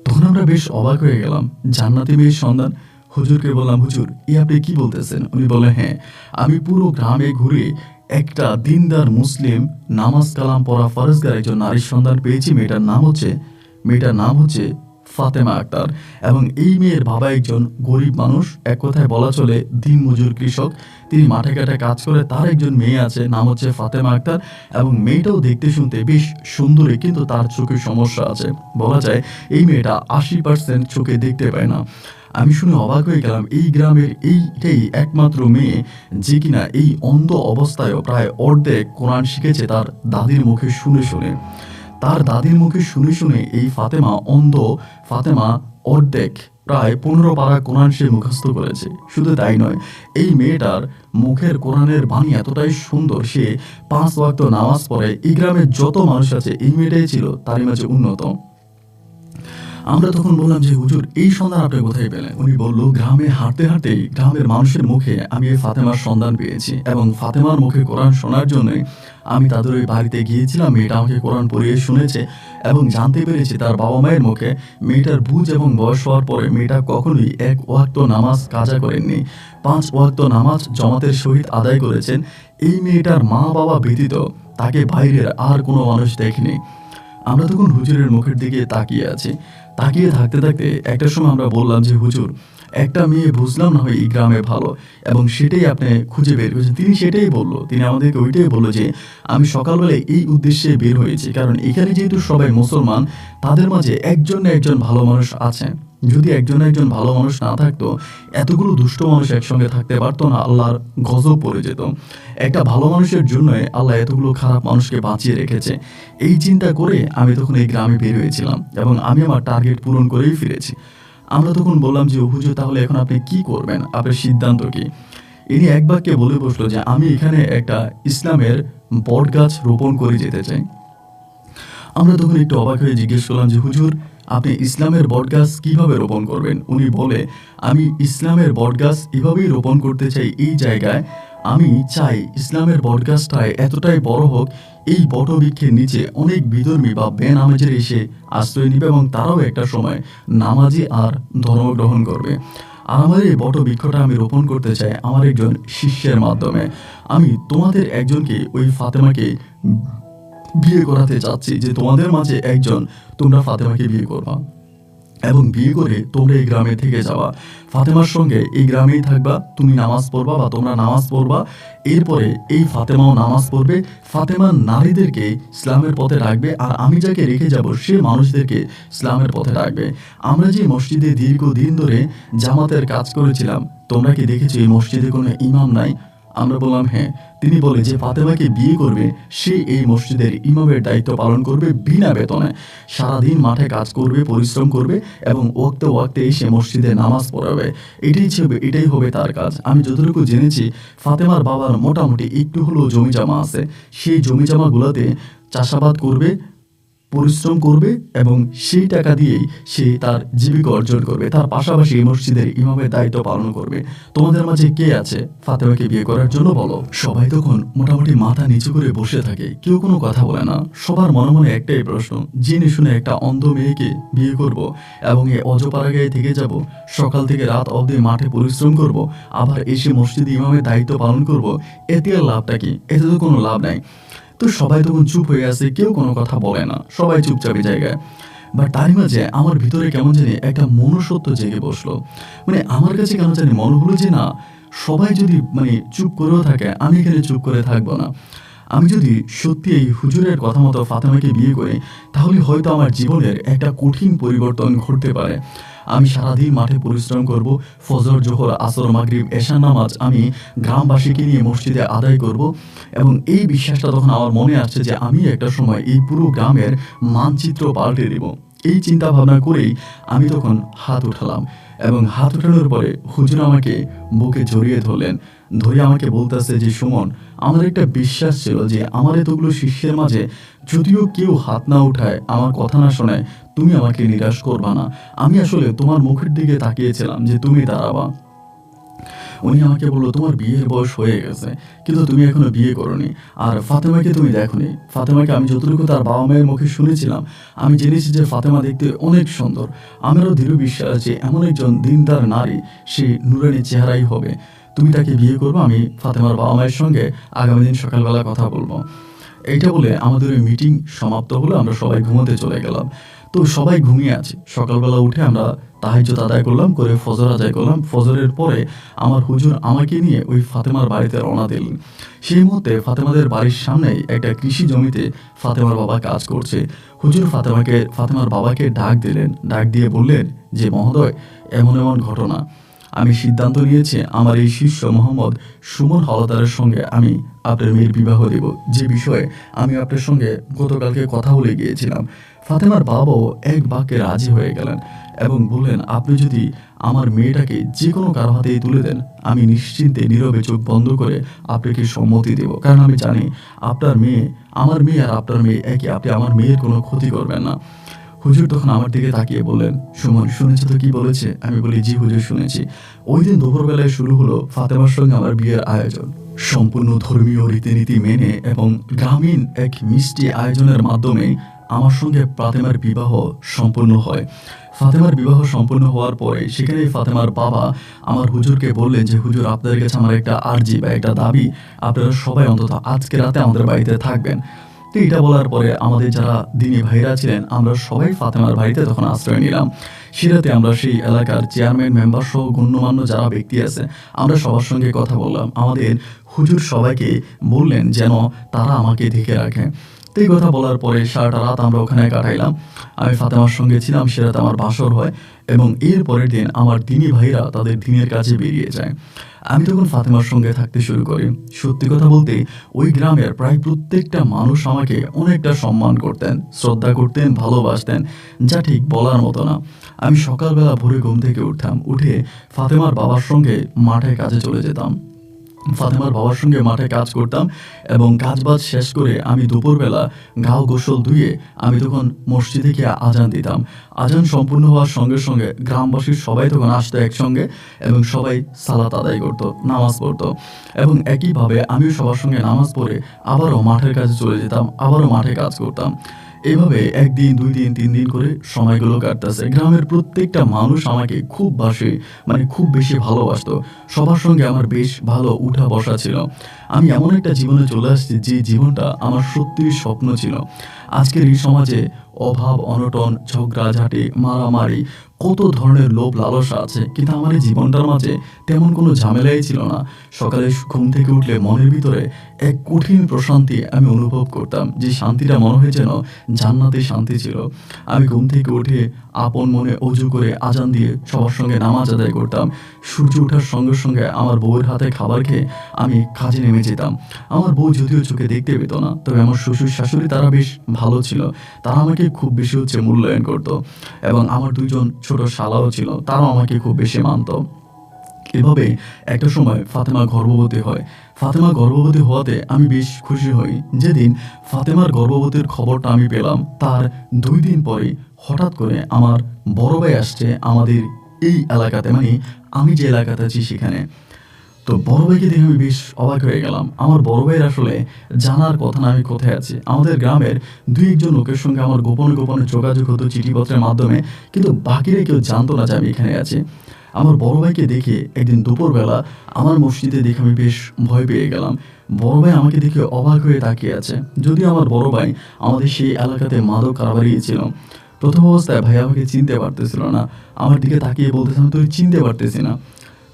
S1: তখন আমরা বেশ অবাক হয়ে গেলাম, জান্নাতি মেয়ের সন্ধান? হুজুরকে বললাম, হুজুর আপনি কি বলতেছেন? উনি বলে, হ্যাঁ, আমি পুরো গ্রামে ঘুরে একটা দিনদার মুসলিম নামাজ কালাম পড়া ফরজগার একজন নারীর সন্ধান পেয়েছি। মেয়েটার নাম হচ্ছে ফাতেমা আক্তার, এবং এই মেয়ের বাবা একজন গরিব মানুষ, এক কথায় বলা চলে দিনমজুর কৃষক। তিনি মাঠে ঘাটে কাজ করে, তার একজন মেয়ে আছে, নাম হচ্ছে ফাতেমা আক্তার, এবং মেয়েটাও দেখতে শুনতে বেশ সুন্দরী, কিন্তু তার চোখে সমস্যা আছে। বলা যায় এই মেয়েটা 80% চোখে দেখতে পায় না। আমি শুনে অবাক হয়ে গেলাম, এই গ্রামের এইটাই একমাত্র মেয়ে যে কিনা এই অন্ধ অবস্থায়ও প্রায় অর্ধেক কোরআন শিখেছে তার দাদির মুখে শুনে। তার দাদির মুখে শুনে এই ফাতেমা অর্ধেক প্রায় 15 পারা কোরআন সে মুখস্থ করেছে। শুধু তাই নয়, এই মেয়েটার মুখের কোরআনের বাণী এতটাই সুন্দর, সে 5 ওয়াক্ত নামাজ পড়ে। এই গ্রামের যত মানুষ আছে এই মেয়েটাই ছিল তারই মাঝে উন্নত। আমরা তখন বললাম যে হুজুর এই সন্ধান আপনি কোথায় পেলেন? উনি বলল, গ্রামে হাঁটতে হাঁটতেই গ্রামের মানুষের মুখে আমি এই ফাতেমার সন্ধান পেয়েছি, এবং ফাতেমার মুখে কোরআন শোনার জন্যই আমি তাদের ওই বাড়িতে গিয়েছিলাম। মেয়েটা আমাকে কোরআন পড়িয়ে শুনেছে এবং জানতে পেরেছি তার বাবা মায়ের মুখে মেয়েটার বুঝ এবং বয়স হওয়ার পরে মেয়েটা কখনোই 1 ওয়াক্ত নামাজ কাজা করেননি, 5 ওয়াক্ত নামাজ জামাতের সহিত আদায় করেছেন। এই মেয়েটার মা বাবা ব্যতীত তাকে বাইরের আর কোনো মানুষ দেখেনি। আমরা তখন হুজুরের মুখের দিকে তাকিয়ে থাকতে একটা সময় আমরা বললাম যে হুজুর একটা মেয়ে বুঝলাম না হয় এই গ্রামে ভালো, এবং সেটাই আপনি খুঁজে বের করেছেন। তিনি সেটাই বলল, তিনি আমাদেরকে ওইটাই বলল যে আমি সকালবেলায় এই উদ্দেশ্যে বের হয়েছি, কারণ এখানে যেহেতু সবাই মুসলমান, তাদের মাঝে একজন না একজন ভালো মানুষ আছে। যদি একজন ভালো মানুষ না থাকতো, এতগুলো দুষ্ট মানুষ একসঙ্গে থাকতে পারতো না, আল্লাহর গজব পড়ে যেত। একটা ভালো মানুষের জন্যই আল্লাহ এতগুলো খারাপ মানুষকে বাঁচিয়ে রেখেছে। এই চিন্তা করে আমি তখন এই গ্রামে বের হয়েছিলাম, এবং আমি আমার টার্গেট পূরণ করেই ফিরেছি। আমরা তখন বললাম যে হুজুর, তাহলে এখন আপনি কি করবেন, আপনার সিদ্ধান্ত কি? ইনি এক বাক্যে বলে বসলো যে আমি এখানে একটা ইসলামের বট গাছ রোপণ করে যেতে চাই। আমরা তখন একটু অবাক হয়ে জিজ্ঞেস করলাম যে হুজুর, আপনি ইসলামের বটগাছ কিভাবে রোপণ করবেন? উনি বলে, আমি ইসলামের বটগাছ এভাবেই রোপণ করতে চাই এই জায়গায়। আমি চাই ইসলামের বটগাছটায় এতটাই বড় হোক, এই বটবৃক্ষের নিচে অনেক বিধর্মী বা বেনামাজের এসে আশ্রয় নিবে, এবং তারাও একটা সময় নামাজি আর ধর্ম গ্রহণ করবে। আর আমার এই বটবৃক্ষটা আমি রোপণ করতে চাই আমার একজন শিষ্যের মাধ্যমে। আমি তোমাদের একজনকে, ওই ফাতেমাকে বিয়ে করাতে চাচ্ছি, যে তোমাদের মাঝে একজন, তোমরা ফাতেমাকে বিয়ে করবা, এবং বিয়ে করে তোমরা এই গ্রামে থেকে যাওয়া, ফাতেমার সঙ্গে এই গ্রামেই থাকবা, তুমি নামাজ পড়বা বা তোমরা নামাজ পড়বা, এরপরে এই ফাতেমাও নামাজ পড়বে, ফাতেমার নারীদেরকে ইসলামের পথে রাখবে, আর আমি যাকে রেখে যাব সে মানুষদেরকে ইসলামের পথে রাখবে। আমরা যে মসজিদে দীর্ঘদিন ধরে জামাতের কাজ করেছিলাম, তোমরা কি দেখেছো এই মসজিদে কোনো ইমাম নাই? আমরা বললাম হ্যাঁ। তিনি বলে যে ফাতেমাকে বিয়ে করবে, সে এই মসজিদের ইমামের দায়িত্ব পালন করবে বিনা বেতনে, সারাদিন মাঠে কাজ করবে, পরিশ্রম করবে, এবং ওয়াক্তে ওয়াক্তে এসে মসজিদে নামাজ পড়াবে। এটাই হবে তার কাজ। আমি যতটুকু জেনেছি, ফাতেমার বাবার মোটামুটি একটু হলেও জমি জমা আছে, সেই জমি জমাগুলোতে চাষাবাদ করবে, পরিশ্রম করবে, এবং সেই টাকা দিয়েই সে তার জীবিকা অর্জন করবে। তার পাশাপাশি এই মসজিদের ইমামের দায়িত্ব পালন করবে। তোমাদের মাঝে কে আছে ফাতেমাকে বিয়ে করার জন্য বলো? সবাই তখন মোটামুটি মাথা নিচু করে বসে থাকে, কেউ কোনো কথা বলে না। সবার মনে মনে একটাই প্রশ্ন, জেনে শুনে একটা অন্ধ মেয়েকে বিয়ে করব, এবং এই অজপাড়াগায়ে থেকে যাব, সকাল থেকে রাত অবধি মাঠে পরিশ্রম করব, আবার এসে মসজিদে ইমামের দায়িত্ব পালন করব, এতে আর লাভটা কি? এতে তো কোনো লাভ নাই। তো সবাই তখন চুপ হয়ে আছে, কেউ কোনো কথা বলে না, সবাই চুপচাপি জায়গায়। বাট তারই মাঝে আমার ভিতরে কেমন জানি একটা মনুষ্যত্ব জেগে বসলো। মানে আমার কাছে কেন জানি মনে হলো যে না, সবাই যদি চুপ করেও থাকে, আমি এখানে চুপ করে থাকবো না। আমি যদি সত্যি এই হুজুরের কথা মতো ফাতেমাকে বিয়ে করি, তাহলে হয়তো আমার জীবনের একটা কঠিন পরিবর্তন ঘটতে পারে। আমি সারাদিন মাঠে পরিশ্রম করব, ফজর, জোহর, আসর, মাগরিব, এশা নামাজ আমি গ্রামবাসীকে নিয়ে মসজিদে আদায় করব, এবং এই বিশ্বাসটা তখন আমার মনে আসছে যে আমি একটা সময় এই পুরো গ্রামের মানচিত্র পাল্টে দেব। এই চিন্তা ভাবনা করেই আমি তখন হাত উঠালাম, এবং হাত উঠানোর পরে হুজুর আমাকে বুকে জড়িয়ে ধরলেন। ধরে আমাকে বলতেছে যে সুমন, আমার একটা বিশ্বাস ছিল যে আমার এতগুলো শিষ্যের মাঝে যদিও কেউ হাত না উঠায়, আমার কথা না শোনায়, তুমি আমাকে নিরাশ করবা না। আমি আসলে তোমার মুখের দিকে তাকিয়েছিলাম যে তুমি দাঁড়াবা। উনি আমাকে বললো, তোমার বিয়ের বয়স হয়ে গেছে, কিন্তু তুমি এখনো বিয়ে করোনি, আর ফাতেমাকে তুমি দেখোনি। ফাতেমাকে আমি যতটুকু তার বাবা মায়ের মুখে শুনেছিলাম, আমি জেনেছি যে ফাতেমা দেখতে অনেক সুন্দর। আমারও দৃঢ় বিশ্বাস যে এমন একজন দিনদার নারী, সে নুরানি চেহারাই হবে। তুমি তাকে বিয়ে করবো, আমি ফাতেমার বাবা মায়ের সঙ্গে আগামী দিন সকালবেলা কথা বলবো। এইটা বলে আমাদের ওই মিটিং সমাপ্ত হলো, আমরা সবাই ঘুমোতে চলে গেলাম। তো সবাই ঘুমিয়ে আছে। সকালবেলা উঠে আমরা তাহাজ্জুদ আদায় করলাম, করে ফজর আদায় করলাম। ফজরের পরে আমার হুজুর আমাকে নিয়ে ওই ফাতেমার বাড়িতে রওনা দিলেন। সেই মুহূর্তে ফাতেমাদের বাড়ির সামনেই একটা কৃষি জমিতে ফাতেমার বাবা কাজ করছে। হুজুর ফাতেমার বাবাকে ডাক দিলেন, ডাক দিয়ে বললেন যে মহোদয়, এমন এমন ঘটনা, আমি সিদ্ধান্ত নিয়েছি আমার এই শিষ্য মোহাম্মদ সুমন হাওলাদারের সঙ্গে আমি আপনার মেয়ের বিবাহ দেব, যে বিষয়ে আমি আপনার সঙ্গে গতকালকে কথা বলে গিয়েছিলাম। ফাতেমার বাবাও এক বাক্যে রাজি হয়ে গেলেন এবং বললেন, আপনি যদি আমার মেয়েটাকে যে কোনো কারো হাতেই তুলে দেন, আমি নিশ্চিন্তে নীরবে চোখ বন্ধ করে আপনাকে সম্মতি দেব, কারণ আমি জানি আপনার মেয়ে, আমার মেয়ে আর আপনার মেয়ে একই, আপনি আমার মেয়ের কোনো ক্ষতি করবেন না। হুজুর তখন আমার দিকে তাকিয়ে বললেন, সুমন শুনেছো তো কি বলেছে? আমি বলি, জি হুজুর শুনেছি। ওই দিন দুপুরবেলায় শুরু হলো ফাতেমার সঙ্গে আমার বিয়ের আয়োজন। সম্পূর্ণ ধর্মীয় রীতিনীতি মেনে এবং গ্রামীণ এক মিষ্টি আয়োজনের মাধ্যমে আমার সঙ্গে ফাতেমার বিবাহ সম্পূর্ণ হয়। ফাতেমার বিবাহ সম্পূর্ণ হওয়ার পরে সেখানে ফাতেমার বাবা আমার হুজুরকে বললেন যে হুজুর, আপনাদের কাছে আমার একটা আর্জি বা একটা দাবি, আপনারা সবাই অন্তত আজকে রাতে আমাদের বাড়িতে থাকবেন। তো এটা বলার পরে আমাদের যারা দিনী ভাইরা ছিলেন আমরা সবাই ফাতেমার বাড়িতে তখন আশ্রয় নিলাম। সেরাতে আমরা সেই এলাকার চেয়ারম্যান মেম্বার সহ গণ্যমান্য যারা ব্যক্তি আছে আমরা সবার সঙ্গে কথা বললাম। আমাদের হুজুর সবাইকে বললেন যেন তারা আমাকে দেখে রাখে। তো এই কথা বলার পরে সারাটা রাত আমরা ওখানে কাটাইলাম। আমি ফাতেমার সঙ্গে ছিলাম, সে রাতে আমার বাসর হয় এবং এর পরের দিন আমার দিনী ভাইরা তাদের দিনের কাজে বেরিয়ে যায়। আমি তখন ফাতেমার সঙ্গে থাকতে শুরু করি। সত্যি কথা বলতে ওই গ্রামের প্রায় প্রত্যেকটা মানুষ আমাকে অনেকটা সম্মান করতেন, শ্রদ্ধা করতেন, ভালোবাসতেন, যা ঠিক বলার মতো না। আমি সকালবেলা ভোরে ঘুম থেকে উঠতাম, উঠে ফাতেমার বাবার সঙ্গে মাঠে কাজে চলে যেতাম। ফাতেমার বাবার সঙ্গে মাঠে কাজ করতাম এবং কাজবাজ শেষ করে আমি দুপুরবেলা গাও গোসল ধুয়ে আমি তখন মসজিদে গিয়ে আজান দিতাম। আজান সম্পূর্ণ হওয়ার সঙ্গে সঙ্গে গ্রামবাসীর সবাই তখন আসতো একসঙ্গে এবং সবাই সালাত আদায় করতো, নামাজ পড়তো এবং একইভাবে আমিও সবার সঙ্গে নামাজ পড়ে আবারও মাঠের কাজে চলে যেতাম, আবারও মাঠে কাজ করতাম। এভাবে একদিন, 2 দিন, 3 দিন করে সময়গুলো কাটতেছে। গ্রামের প্রত্যেকটা মানুষ আমাকে খুব খুব বেশি ভালোবাসতো। সবার সঙ্গে আমার বেশ ভালো উঠা বসা ছিল। আমি এমন একটা জীবনে চলে আসছি যে জীবনটা আমার সত্যিই স্বপ্ন ছিল। আজকের এই সমাজে অভাব, অনটন, ঝগড়াঝাটি, মারামারি, কত ধরনের লোভ লালসা আছে, কিন্তু আমার এই জীবনটার মাঝে তেমন কোনো ঝামেলাই ছিল না। সকালে ঘুম থেকে উঠলে মনের ভিতরে এক কঠিন প্রশান্তি আমি অনুভব করতাম, যে শান্তিটা মনে হয় যেন জান্নাতে শান্তি ছিল। আমি ঘুম থেকে উঠে আপন মনে অজু করে আজান দিয়ে সবার সঙ্গে নামাজ আদায় করতাম। সূর্য ওঠার সঙ্গে সঙ্গে আমার বউয়ের হাতে খাবার খেয়ে আমি কাজে নেমে যেতাম। আমার বউ যদিও চোখে দেখতে পেত না, তবে আমার শ্বশুর শাশুড়ি তারা বেশ ভালো ছিল। তারা আমাকে খুব বেশি মূল্যায়ন করতো এবং আমার 2 জন ছোট শালাও ছিল, তারাও আমাকে খুব বেশি মানতো। এভাবে একটা সময় ফাতেমা গর্ভবতী হয়। ফাতেমা গর্ভবতী হওয়াতে আমি বেশ খুশি হই। যেদিন ফাতেমার গর্ভবতীর খবরটা আমি পেলাম, তার 2 দিন পরে হঠাৎ করে আমার বড় ভাই আসছে আমাদের এই এলাকাতে, আমি যে এলাকাতে আছি সেখানে। তো বড় ভাইকে দেখে আমি বেশ অবাক হয়ে গেলাম। আমার বড় ভাইয়ের আসলে জানার কথা না আমি কোথায় আছি। আমাদের গ্রামের 2-1 জন লোকের সঙ্গে আমার গোপনে গোপনে যোগাযোগ হতো চিঠিপত্রের মাধ্যমে, কিন্তু বাকিরা কেউ জানতো না যে আমি এখানে আছি। আমার বড় ভাইকে দেখে একদিন দুপুরবেলা আমার মসজিদে দেখে আমি বেশ ভয় পেয়ে গেলাম। বড় ভাই আমাকে দেখে অবাক হয়ে তাকিয়ে আছে। যদিও আমার বড় ভাই আমাদের সেই এলাকাতে মাদক কারবারি ছিল। প্রথম অবস্থায় ভাই আমাকে চিনতে পারতেছিল না, আমার দিকে তাকিয়ে বলতেছে আমি তোকে চিনতে পারতেছি না।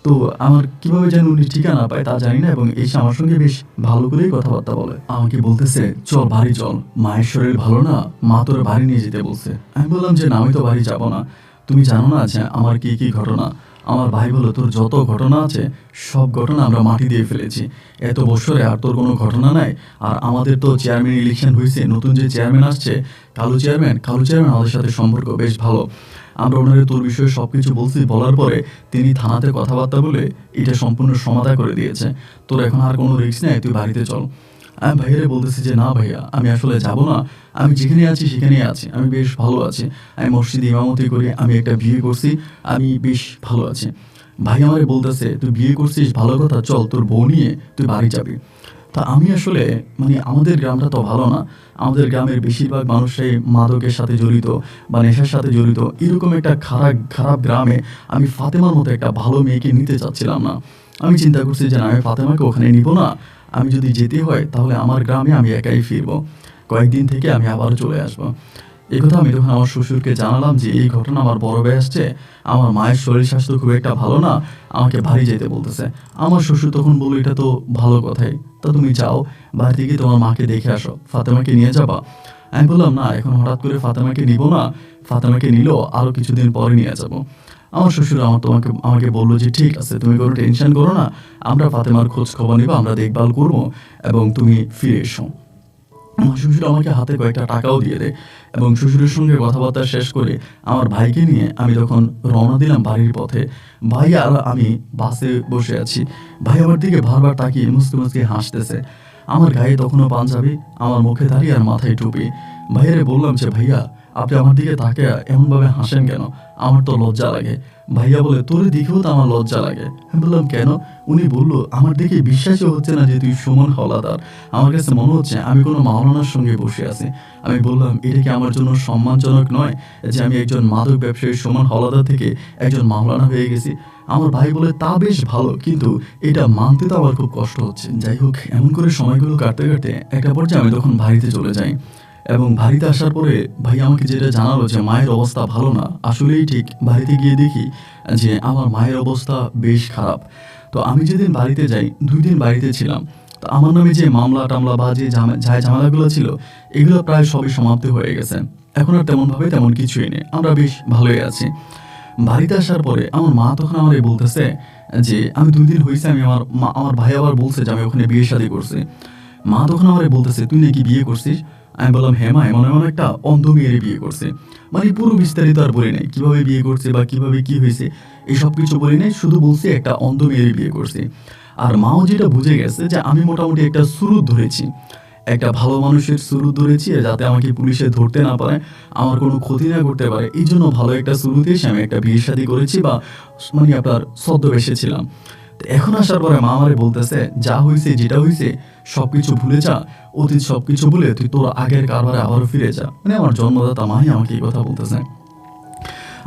S1: তো আমার কিভাবে যেন উনি ঠিকানা পায় তা জানি না এবং এসে আমার সঙ্গে বেশ ভালো করেই কথাবার্তা বলে। আমাকে বলতেছে চল বাড়ি চল, মায়ের শরীর ভালো না, মা তোর বাড়ি নিয়ে যেতে বলছে। আমি বললাম যে না, আমি তো বাড়ি যাবো না, তুমি জানো না যে আমার কি কি ঘটনা। আমার ভাই বলল তোর যত ঘটনা আছে সব ঘটনা আমরা মাটি দিয়ে ফেলেছি, এত বছরে আর তোর কোনো ঘটনা নাই। আর আমাদের তো চেয়ারম্যান ইলেকশন হয়েছে, নতুন যে চেয়ারম্যান আসছে কালু চেয়ারম্যান আমাদের সাথে সম্পর্ক বেশ ভালো। আমরা ওনারে তোর বিষয়ে সব কিছু বলছি, বলার পরে তিনি থানাতে কথাবার্তা বলে এটা সম্পূর্ণ সমাধা করে দিয়েছে। তোর এখন আর কোনো রিস্ক নেই, তুই বাড়িতে চল। আমি ভাইয়ারে বলতেছি যে না ভাইয়া, আমি আসলে যাব না, আমি যেখানে আছি সেখানেই আছি, আমি বেশ ভালো আছি, আমি মসজিদে ইমামতি করি, আমি একটা বিয়ে করছি, আমি বেশ ভালো আছি। ভাই আমারে বলতেছে তুই বিয়ে করছিস ভালো কথা, চল তোর বউ নিয়ে তুই বাড়ি যাবি। তা আমি আসলে আমাদের গ্রামটা তো ভালো না, আমাদের গ্রামের বেশিরভাগ মানুষই মাদকের সাথে জড়িত বা নেশার সাথে জড়িত। এরকম একটা খারাপ গ্রামে আমি ফাতেমার মতো একটা ভালো মেয়েকে নিতে চাচ্ছিলাম না। আমি চিন্তা করছি যে না, আমি ফাতেমাকে ওখানে নিব না, আমি যদি যেতে হয় তাহলে আমার গ্রামে আমি একাই ফিরবো, কয়েকদিন থেকে আমি আবারও চলে আসবো। এই কথা আমি তখন আমার শ্বশুরকে জানালাম যে এই ঘটনা, আমার বড় ভাই আসছে, আমার মায়ের শরীর স্বাস্থ্য খুব একটা ভালো না, আমাকে বাড়ি যেতে বলতেছে। আমার শ্বশুর তখন বলল এটা তো ভালো কথাই, তা তুমি যাও বাড়ি থেকে তোমার মাকে দেখে আসো, ফাতেমাকে নিয়ে যাবা। আমি বললাম না, এখন হঠাৎ করে ফাতেমাকে নিব না, ফাতেমাকে নিলেও আরও কিছুদিন পরে নিয়ে যাব। আমার শ্বশুর আমাকে বললো যে ঠিক আছে, তুমি কোনো টেনশন করো না, আমরা ফাতেমার খোঁজ খবর নিব, আমরা দেখভাল করবো এবং তুমি ফিরে এসো। আমার শ্বশুর আমাকে হাতে কয়েকটা টাকাও দিয়ে দেয় এবং শ্বশুরের সঙ্গে কথাবার্তা শেষ করে আমার ভাইকে নিয়ে আমি তখন রওনা দিলাম বাড়ির পথে। ভাই আর আমি বাসে বসে আছি। ভাই আমার দিকে বারবার তাকিয়ে মুচকি মুচকি হাসতেছে। আমার গায়ে তখনও পাঞ্জাবি, আমার মুখে দাড়ি আর মাথায় টুপি। ভাইয়ারে বললাম যে ভাইয়া আপনি আমার দিকে তাকে এমনভাবে হাসেন কেন? আমার তো লজ্জা লাগে। ভাইয়া বলে, তোরে দেখেও তো আমার লজ্জা লাগে। আমি বললাম, কেন? উনি বলল, আমার দেখে বিশ্বাসই হচ্ছে না যে তুই সুমন হাওলাদার। আমার কাছে মনে হচ্ছে আমি কোনো মাওলানার সঙ্গে বসে আছি। আমি বললাম, এটা কি আমার জন্য সম্মানজনক নয় যে আমি একজন মাদক ব্যবসায়ী সুমন হাওলাদার থেকে একজন মাওলানা হয়ে গেছি? আমার ভাই বলে, তা বেশ ভালো, কিন্তু এটা মানতে তো আমার খুব কষ্ট হচ্ছে। যাই হোক, এমন করে সময়গুলো কাটতে কাটতে একটা পর্যায়ে আমি তখন বাড়িতে চলে যাই। এবং বাড়িতে আসার পরে ভাই আমাকে যেটা জানালো যে মায়ের অবস্থা ভালো না। আসলেই ঠিক, বাড়িতে গিয়ে দেখি যে আমার মায়ের অবস্থা বেশ খারাপ। তো আমি যেদিন বাড়িতে যাই, 2 দিন বাড়িতে ছিলাম। তো আমার নামে যে মামলা-টামলা বা যে ঝামেলাগুলো ছিল, এগুলো প্রায় সবই সমাপ্তি হয়ে গেছে। এখন আর তেমন কিছুই নেই। আমরা বেশ ভালোই আছি। বাড়িতে আসার পরে আমার মা তখন আমারে বলতেছে যে আমি 2 দিন হইছে, আমার ভাই আবার বলছে যে আমি ওখানে বিয়ে-শাদী করছি। মা তখন আমারে বলতেছে, "তুই নাকি বিয়ে করছিস?" আমি বললাম, "হ্যাঁ মা, এমন একটা অন্ধ মেয়েরে বিয়ে করছি।" মানে পুরো বিস্তারিত আর বলি নাই। কিভাবে বিয়ে করছি বা কিভাবে কি হইছে, এসব কিছু বলি নাই। শুধু বলছি একটা অন্ধ মেয়েরে বিয়ে করছি। আর মাও যেটা বুঝে গেছে যে আমি মোটামুটি একটা সুরুত ধরেছি। একটা ভালো মানুষের সুরুত ধরেছি যাতে আমাকে পুলিশে ধরতে না পারে, আমার কোনো ক্ষতি না করতে পারে। এইজন্য ভালো একটা সুরুতে এসে আমি একটা বিয়ে-শাদী করেছি বা মানে আপনার ছদ্মবেশে ছিলাম। তো এখন আসার পরে মা আমারে বলতেছে, "যা হইছে, যেটা হইছে সবকিছু ভুলে যা। অতীত সবকিছু ভুলে তুই তোর আগের কারবারে আবারও ফিরে যা।" মানে আমার জন্মদাতা মাই আমাকে এই কথা বলতেছে।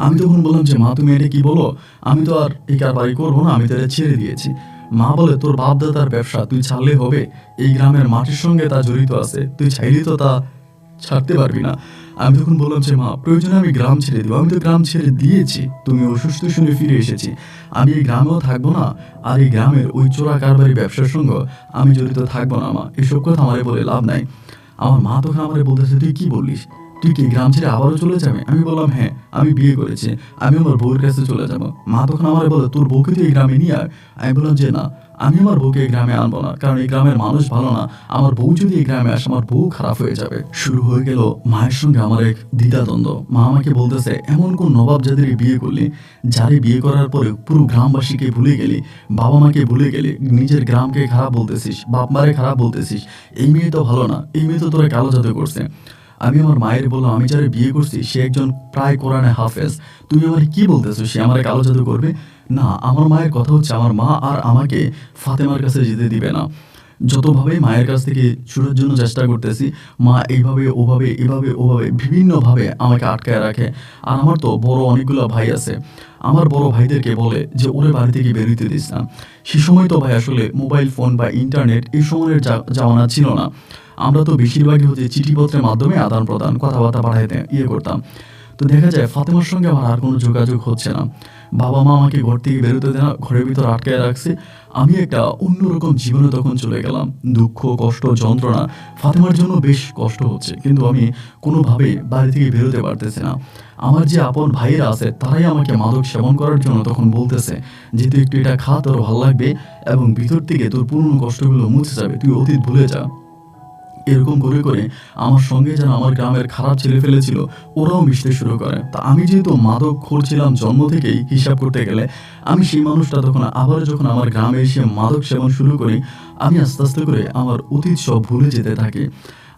S1: আমি তখন বললাম যে, "মা, তুমি এটা কি বলো? আমি তো আর এই কারবারি করব না, আমি তো এটা ছেড়ে দিয়েছি।" মা বলে, "তোর বাপ-দাদার ব্যবসা তুই ছাড়লে হবে? এই গ্রামের মাটির সঙ্গে তা জড়িত আছে। তুই চাইলেই তো তা ছাড়তে পারবি না।" আমি তখন বললাম যে, "মা, প্রয়োজনে আমি গ্রাম ছেড়ে দিব। আমি তো গ্রাম ছেড়ে দিয়েছি। তুমি অসুস্থ শুনে ফিরে এসেছি। আমি এই গ্রামেও থাকবো না। আর এই গ্রামের ওই চোরা কারবারি ব্যবসার সঙ্গে আমি জড়িত থাকবো না মা। এসব কথা আমারে বলে লাভ নাই।" আমার মা তখন আমারে বলতেছে, "তুই কি বললিস? তুই কি গ্রাম ছেড়ে আবারও চলে যাবে?" আমি বললাম, "হ্যাঁ, আমি বিয়ে করেছি। আমি আমার বউয়ের কাছে চলে যাব।" মা তখন আমারে বলে, "তোর বউকে তুই এই গ্রামে নিয়ে আয়।" আমি বললাম যে, "না, আমি আমার বউকে এই গ্রামে আনবো না। কারণ এই গ্রামের মানুষ ভালো না। আমার বউ যদি এই গ্রামে আসে, আমার বউ খারাপ হয়ে যাবে।" শুরু হয়ে গেল মায়ের সঙ্গে আমার এক দ্বিধাদ্বন্দ্ব। মা আমাকে বলতেছে, "এমন কোন নবাব জাতির বিয়ে করলি, যারে বিয়ে করার পরে পুরো গ্রামবাসীকে ভুলে গেলি, বাবা-মাকে ভুলে গেলি, নিজের গ্রামকে খারাপ বলতেছিস, বাপ-মারে খারাপ বলতেছিস। এই মেয়ে তো ভালো না। এই মেয়ে তো তোরে কালো জাদু করছে।" আমি আমার মায়ের বললাম, "আমি যারে বিয়ে করছি সে একজন প্রায় কোরআনে হাফেজ। তুমি আমারে কি বলতেছো সে আমারে কালো জাদু করবে?" না, আমার মায়ের কথা হচ্ছে আমার মা আর আমাকে ফাতেমার কাছে যেতে দিবে না। যতভাবে মায়ের কাছ থেকে ছুটার জন্য চেষ্টা করতেছি, মা এইভাবে, ওভাবে, এভাবে, ওভাবে বিভিন্নভাবে আমাকে আটকায় রাখে। আর আমার তো বড় অনেকগুলা ভাই আছে। আমার বড় ভাইদেরকে বলে যে, "ওরে বাড়ি থেকে বের হইতে দিস না।" সে সময় তো ভাই আসলে মোবাইল ফোন বা ইন্টারনেট এই সময়ের জামানা ছিল না। আমরা তো বেশিরভাগই হচ্ছে চিঠিপত্রের মাধ্যমে আদান-প্রদান, কথাবার্তা পাঠাইতে করতাম। তো দেখা যায় ফাতেমার সঙ্গে আমার আর কোনো যোগাযোগ হচ্ছে না। বাবা-মা আমাকে ঘর থেকে বেরোতে দেয় না, ঘরের ভিতর আটকায় রাখছে। আমি একটা অন্যরকম জীবনে তখন চলে গেলাম। দুঃখ, কষ্ট, যন্ত্রণা, ফাতেমার জন্য বেশ কষ্ট হচ্ছে। কিন্তু আমি কোনোভাবে বাড়ি থেকে বেরোতে পারতেছি না। আমার যে আপন ভাইয়েরা আছে তারাই আমাকে মাদক সেবন করার জন্য তখন বলতেছে যে, "তুই একটু এটা খা, তোর ভাল লাগবে এবং ভিতর থেকে তোর পুরনো কষ্টগুলো মুছে যাবে। তুই অতীত ভুলে যা।" এরকম করে, করে আমার সঙ্গে যারা আমার গ্রামের খারাপ ছেলেপেলে ছিল, ওরাও মিশতে শুরু করে। তা আমি যেহেতু মাদকখোর ছিলাম জন্ম থেকেই হিসাব করতে গেলে, আমি সেই মানুষটা তখন আবার যখন আমার গ্রামে এসে মাদক সেবন শুরু করি, আমি আস্তে, আস্তে করে আমার অতীত সব ভুলে যেতে থাকি।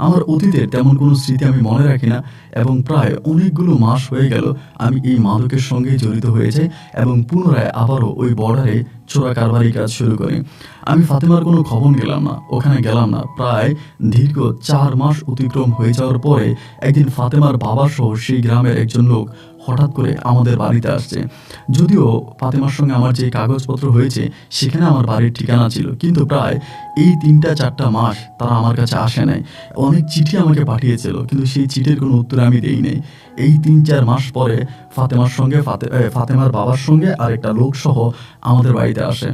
S1: আমার অতীতের তেমন কোনো স্মৃতি আমি মনে রাখি না এবং প্রায় অনেকগুলো মাস হয়ে গেল আমি এই মাদকের সঙ্গেই জড়িত হয়ে যাই এবং পুনরায় আবারও ওই বর্ডারে চোরা কারবারি কাজ শুরু করি। আমি ফাতেমার কোনো খবর নিলাম না, ওখানে গেলাম না। প্রায় দীর্ঘ 4 মাস অতিক্রম হয়ে যাওয়ার পরে একদিন ফাতেমার বাবাসহ সেই গ্রামের একজন লোক হঠাৎ করে আমাদের বাড়িতে আসছে। যদিও ফাতেমার সঙ্গে আমার যে কাগজপত্র হয়েছে সেখানে আমার বাড়ির ঠিকানা ছিল। কিন্তু প্রায় এই ৩টা-৪টা মাস তারা আমার কাছে আসে নাই। অনেক চিঠি আমাকে পাঠিয়েছিল কিন্তু সেই চিঠির কোনো উত্তর আমি দেই নাই। এই ৩-৪ মাস পরে ফাতেমার সঙ্গে ফাতেমার বাবার সঙ্গে আরেকটা লোকসহ আমাদের বাড়িতে আসে।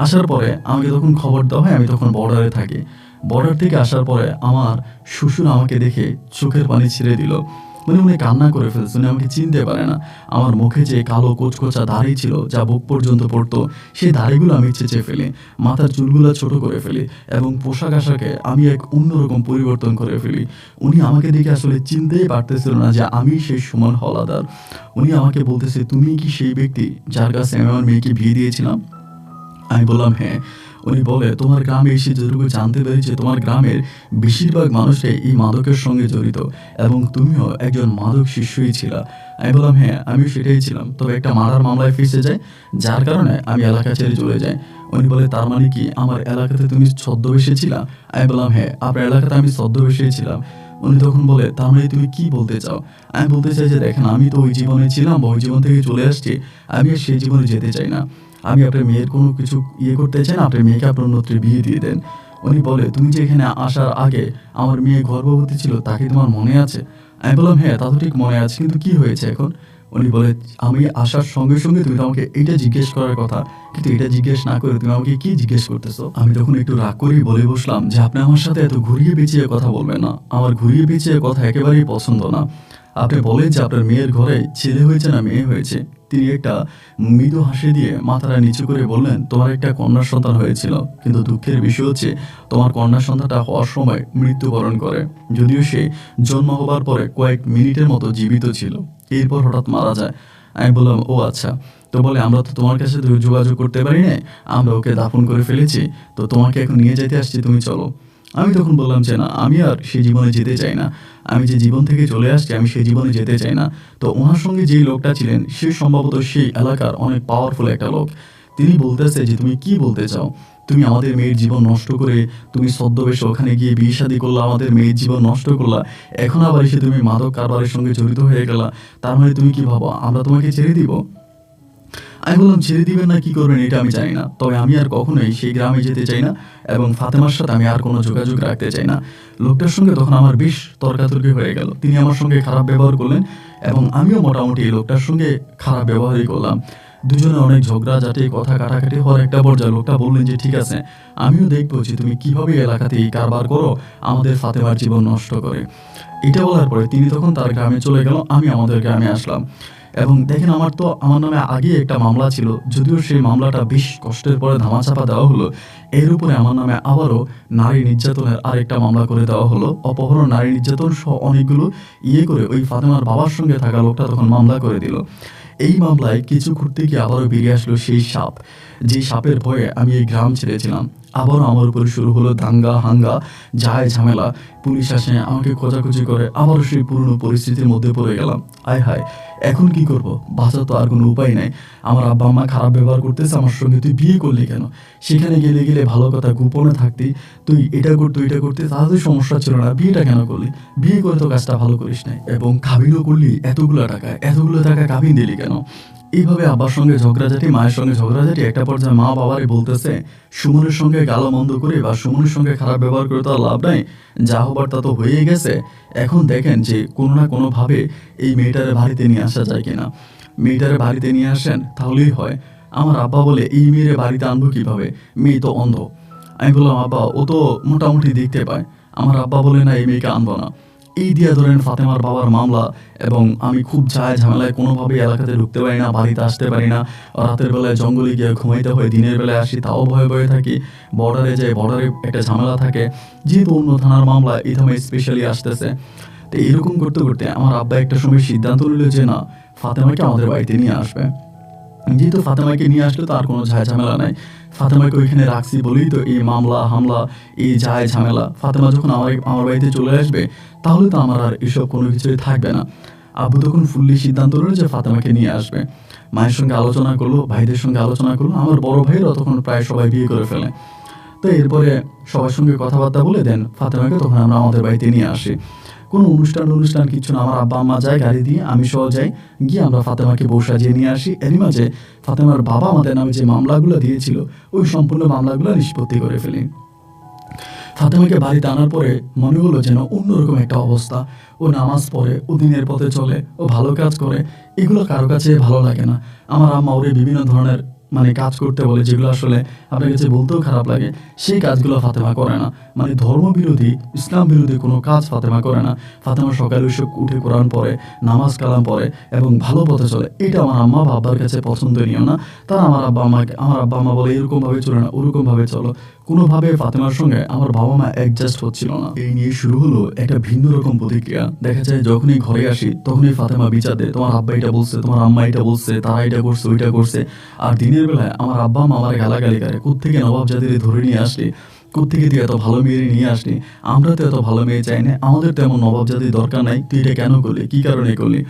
S1: আসার পরে আমাকে তখন খবর দেওয়া হয়, আমি তখন বর্ডারে থাকি। বর্ডার থেকে আসার পরে আমার শ্বশুর আমাকে দেখে চোখের পানি ছেড়ে দিল। মানে উনি কান্না করে ফেলছে, উনি আমাকে চিনতে পারে না। আমার মুখে যে কালো কোঁচকোঁচা দাড়ি ছিল যা বুক পর্যন্ত পড়তো, সেই দাড়িগুলো আমি চেঁচে ফেলি, মাথার চুলগুলো ছোট করে ফেলি এবং পোশাক-আশাকে আমি এক অন্যরকম পরিবর্তন করে ফেলি। উনি আমাকে দেখে আসলে চিনতেই পারতেছিল না যে আমি সেই সুমন হাওলাদার। উনি আমাকে বলতেছে, "তুমি কি সেই ব্যক্তি যার কাছে আমি আমার মেয়েকে বিয়ে দিয়েছিলাম?" আমি বললাম, "হ্যাঁ।" উনি বলে, তোমার গ্রামে এসে যেটুকু জানতে পেরেছি তোমার গ্রামের বেশিরভাগ মানুষই এই মাদকের সঙ্গে জড়িত এবং তুমিও একজন মাদক শিষ্যই ছিলা। আমি বললাম, হ্যাঁ আমিও সেটাই ছিলাম, তবে একটা মার্ডার মামলায় ফেঁসে যাই, যার কারণে আমি এলাকা ছেড়ে চলে যাই। উনি বলে, তার মানে কি আমার এলাকাতে তুমি ছদ্মবেশে ছিলা? আমি বললাম, হ্যাঁ আপনার এলাকাতে আমি ছদ্মবেশেই ছিলাম। উনি তখন বলে, তার মানে তুমি কি বলতে চাও? আমি বলতে চাই যে দেখেন, আমি তো ওই জীবনে ছিলাম বা ওই জীবন থেকে চলে আসছি, আমি আর সেই জীবনে যেতে চাই না। আমি আপনার মেয়ের কোনো কিছু করতে চাই না, আপনার মেয়েকে আপনার অন্যত্র বিয়ে দিয়ে দেন। উনি বলে, তুমি যে এখানে আসার আগে আমার মেয়ে গর্ভবতী ছিল, তাকে তোমার মনে আছে? আমি বললাম, হ্যাঁ তা তো ঠিক মনে আছে, কিন্তু কি হয়েছে এখন? উনি বলে, আমি আসার সঙ্গে সঙ্গে তুমি তো আমাকে এটা জিজ্ঞেস করার কথা, কিন্তু এটা জিজ্ঞেস না করে তুমি আমাকে কি জিজ্ঞেস করতেছো? আমি তখন একটু রাগ করেই বলে বসলাম যে আপনি আমার সাথে এত ঘুরিয়ে পেঁচিয়ে কথা বলবেন না, আমার ঘুরিয়ে পেঁচিয়ে কথা একেবারেই পছন্দ না। আপনি বলেন যে আপনার মেয়ের ঘরে ছেলে হয়েছে না মেয়ে হয়েছে। তিনি একটা মৃদু হাসি দিয়ে মাথাটা নিচু করে বললেন, তোমার একটা কন্যা সন্তান হয়েছিল, কিন্তু দুঃখের বিষয় হচ্ছে তোমার কন্যা সন্তানটা হওয়ার সময় মৃত্যুবরণ করে, যদিও সে জন্ম হবার পরে কয়েক মিনিটের মতো জীবিত ছিল, এরপর হঠাৎ মারা যায়। আমি বললাম, ও আচ্ছা। তো বলে, আমরা তো তোমার কাছে তো যোগাযোগ করতে পারি না, আমরা ওকে দাফন করে ফেলেছি, তো তোমাকে এখন নিয়ে যেতে আসছি, তুমি চলো। আমি তখন বললাম যে না, আমি আর সেই জীবনে যেতে চাই না, আমি যে জীবন থেকে চলে আসছি আমি সেই জীবনে যেতে চাই না। তো ওনার সঙ্গে যেই লোকটা ছিলেন সে সম্ভবত সেই এলাকার অনেক পাওয়ারফুল একটা লোক। তিনি বলতেছে যে তুমি কি বলতে চাও? তুমি আমাদের মেয়ের জীবন নষ্ট করে তুমি ছদ্মবেশে ওখানে গিয়ে বিয়ে শাদী করলা, আমাদের মেয়ের জীবন নষ্ট করলা, এখন আবার এসে তুমি মাদক কারবারের সঙ্গে জড়িত হয়ে গেলা, তার মানে তুমি কি ভাবো আমরা তোমাকে ছেড়ে দিব? আমি বললাম, ছেড়ে দিবেন না কি করবেন এটা আমি জানি না, তবে আমি আর কখনোই সেই গ্রামে যেতে চাই না এবং ফাতেমার সাথে আমি আর কোনো যোগাযোগ রাখতে চাই না। লোকটার সঙ্গে তখন আমার বেশ তর্কাতর্কি হয়ে গেল, তিনি আমার সঙ্গে খারাপ ব্যবহার করলেন এবং আমিও মোটামুটি এই লোকটার সঙ্গে খারাপ ব্যবহারই করলাম। দুজনে অনেক ঝগড়াঝাটি কথা কাটাকাটি হওয়ার একটা পর্যায়ে লোকটা বললেন যে ঠিক আছে, আমিও দেখবো যে তুমি কিভাবে এলাকাতে এই কারবার করো, আমাদের ফাতেমার জীবন নষ্ট করে। এটা বলার পরে তিনি তখন তার গ্রামে চলে গেল, আমি আমাদের গ্রামে আসলাম। এবং দেখেন, আমার নামে আগে একটা মামলা ছিল, যদিও সেই মামলাটা বেশ কষ্টের পরে ধামাচাপা দেওয়া হলো। এর উপরে আমার নামে আবারও নারী নির্যাতনের আরেকটা মামলা করে দেওয়া হলো, অপহরণ, নারী নির্যাতন সহ অনেকগুলো করে ওই ফাতেমার বাবার সঙ্গে থাকা লোকটা তখন মামলা করে দিল। এই মামলায় কিছু ঘুরতে গিয়ে আবারও বেরিয়ে আসলো সেই সাপ, যে সাপের ভয়ে আমি এই গ্রাম ছেড়েছিলাম। আবারও আমার উপরে শুরু হলো দাঙ্গা হাঙ্গা, যায় ঝামেলা, পুলিশ আসে আমাকে খোঁজাখুঁজি করে, আবারও সেই পুরনো পরিস্থিতির মধ্যে পড়ে গেলাম। আয় হায়, এখন কি করব? বাঁচা তো আর কোনো উপায় নাই। আমার আব্বা আম্মা খারাপ ব্যবহার করতেছে আমার সঙ্গে, তুই বিয়ে করলি কেন? সেখানে গেলে গেলে ভালো কথা গোপনে থাকতি, তুই এটা করতে ওইটা করতে, তাদের সমস্যা ছিল না, বিয়েটা কেন করলি? বিয়ে করে তো কাজটা ভালো করিস নাই, এবং কাবিনও করলি, এতগুলো টাকা কাবিন দিলি কেন? এইভাবে আব্বার সঙ্গে ঝগড়াঝাটি, মায়ের সঙ্গে ঝগড়াঝাটি, একটা পর্যায়ে মা বাবারে বলতেছে সুমনের সঙ্গে গালমন্দ করে বা সুমনের সঙ্গে খারাপ ব্যবহার করে তো আর লাভ নাই, যা হবার তা তো হয়েই গেছে। এখন দেখেন যে কোনো না কোনোভাবে এই মেয়েটারে বাড়িতে নিয়ে আসা যায় কিনা। মেয়েটারে বাড়িতে নিয়ে আসেন তাহলেই হয়। আমার আব্বা বলে, এই মেয়েরে বাড়িতে আনবো কিভাবে, মেয়ে তো অন্ধ। আমি বললাম, আব্বা ও তো মোটামুটি দেখতে পায়। আমার আব্বা বলে, না এই মেয়েকে আনবো না। এই দিয়া ধরেন ফাতেমার বাবার মামলা, এবং আমি খুব যায় ঝামেলায় কোনোভাবে এলাকাতে ঢুকতে পারি না, বাড়িতে আসতে পারি না, রাতের বেলায় জঙ্গলে গিয়ে ঘুমাইতে হয়, দিনের বেলায় আসি তাও ভয়ে ভয়ে থাকি, বর্ডারে যাই, বর্ডারে একটা ঝামেলা থাকে, যেহেতু অন্য থানার মামলা এই থামে স্পেশালি আসতেছে। তো এরকম করতে করতে আমার আব্বা একটা সময় সিদ্ধান্ত নিল যে না, ফাতেমাকে আমাদের বাড়িতে নিয়ে আসবে। যেহেতু ফাতেমাকে নিয়ে আসলে তো আর কোনো ঝামেলা নাই, ফাতেমাকে ওইখানে রাখছি বলেই তো এই মামলা হামলা, এই ঝামেলা। ফাতেমা যখন আমার বাড়িতে চলে আসবে তাহলে তো আমার আর এসব কোনো কিছুই থাকবে না। আব্বু তখন ফুললি সিদ্ধান্ত নিল যে ফাতেমাকে নিয়ে আসবে। মায়ের সঙ্গে আলোচনা করলো, ভাইদের সঙ্গে আলোচনা করলো, আমার বড় ভাইরা তখন প্রায় সবাই বিয়ে করে ফেলে। তো এরপরে সবার সঙ্গে কথাবার্তা বলে দেন ফাতেমাকে তখন আমরা আমাদের বাড়িতে নিয়ে আসি। কোনো অনুষ্ঠান কিছু না, আমার আব্বা আম্মা যায় গাড়ি দিয়ে, আমি সহ যাই, গিয়ে আমরা ফাতেমাকে বউ সাজিয়ে নিয়ে আসি। এরই মাঝে ফাতেমার বাবা আমাদের নামে যে মামলাগুলো দিয়েছিল ওই সম্পূর্ণ মামলাগুলো নিষ্পত্তি করে ফেলি। ফাতেমাকে বাড়িতে আনার পরে মনে হলো যেন অন্যরকম একটা অবস্থা। ও নামাজ পড়ে, ও দিনের পথে চলে, ও ভালো কাজ করে, এগুলো কারো কাছে ভালো লাগে না। আমার আম্মা ওরে বিভিন্ন ধরনের কাজ করতে বলে, যেগুলো আসলে আপনার কাছে বলতেও খারাপ লাগে, সেই কাজগুলো ফাতেমা করে না। ধর্মবিরোধী, ইসলাম বিরোধী কোনো কাজ ফাতেমা করে না। ফাতেমা সকালে উঠে কোরআন পড়ে, নামাজ কালাম পড়ে এবং ভালো পথে চলে। এটা আমার আম্মা বাবার কাছে পছন্দনীয় না। তারা আমার আব্বা আম্মা বলে এরকমভাবে চলে না, ওরকমভাবে চলো। কোনোভাবে ফাতেমার সঙ্গে আমার বাবা মা অ্যাডজাস্ট হচ্ছিল না। এই নিয়ে শুরু হলো একটা ভিন্ন রকম প্রতিক্রিয়া। দেখা যায় যখনই ঘরে আসি তখনই ফাতেমা বিচার দেয়, তোমার আব্বা এটা বলছে, তোমার আম্মা এটা বলছে, তারা এটা করছে, ওইটা করছে। আর দিনের দিনের বেলায় আমার আব্বা মা আমার গালাগালি করে, কোত্থেকে নবাব জাতির ধরে নিয়ে আসলি, কোত্থেকে তুই এত ভালো মেয়ে নিয়ে আসলি, আমরা তো এত ভালো মেয়ে চাই না, আমাদের তো এমন নবাব জাতির দরকার নাই, তুই এটা কেন করলি, কী কারণে করলি।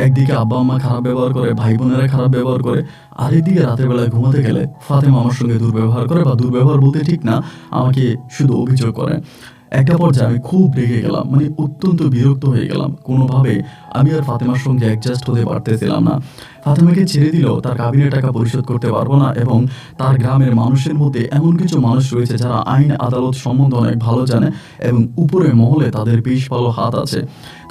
S1: একদিকে আব্বা আম্মা খারাপ ব্যবহার করে, ভাই বোনেরা খারাপ ব্যবহার করে, আর এদিকে রাতের বেলায় ঘুমাতে গেলে ফাতেমা আমার সঙ্গে দুর্ব্যবহার করে, বা দুর্ব্যবহার বলতে ঠিক না, আমাকে শুধু অভিযোগ করে। একটা পর্যায়ে আমি খুব রেগে গেলাম, মানে অত্যন্ত বিরক্ত হয়ে গেলাম। কোনোভাবে আমি আর ফাতেমার সঙ্গে অ্যাডজাস্ট হতে পারতেছিলাম না। ফাতেমাকে ছেড়ে দিলেও তার কাবিনের টাকা পরিশোধ করতে পারবো না, এবং তার গ্রামের মানুষের মধ্যে এমন কিছু মানুষ রয়েছে যারা আইন আদালত সম্বন্ধে অনেক ভালো জানে, এবং উপরে মহলে তাদের বেশ ভালো হাত আছে।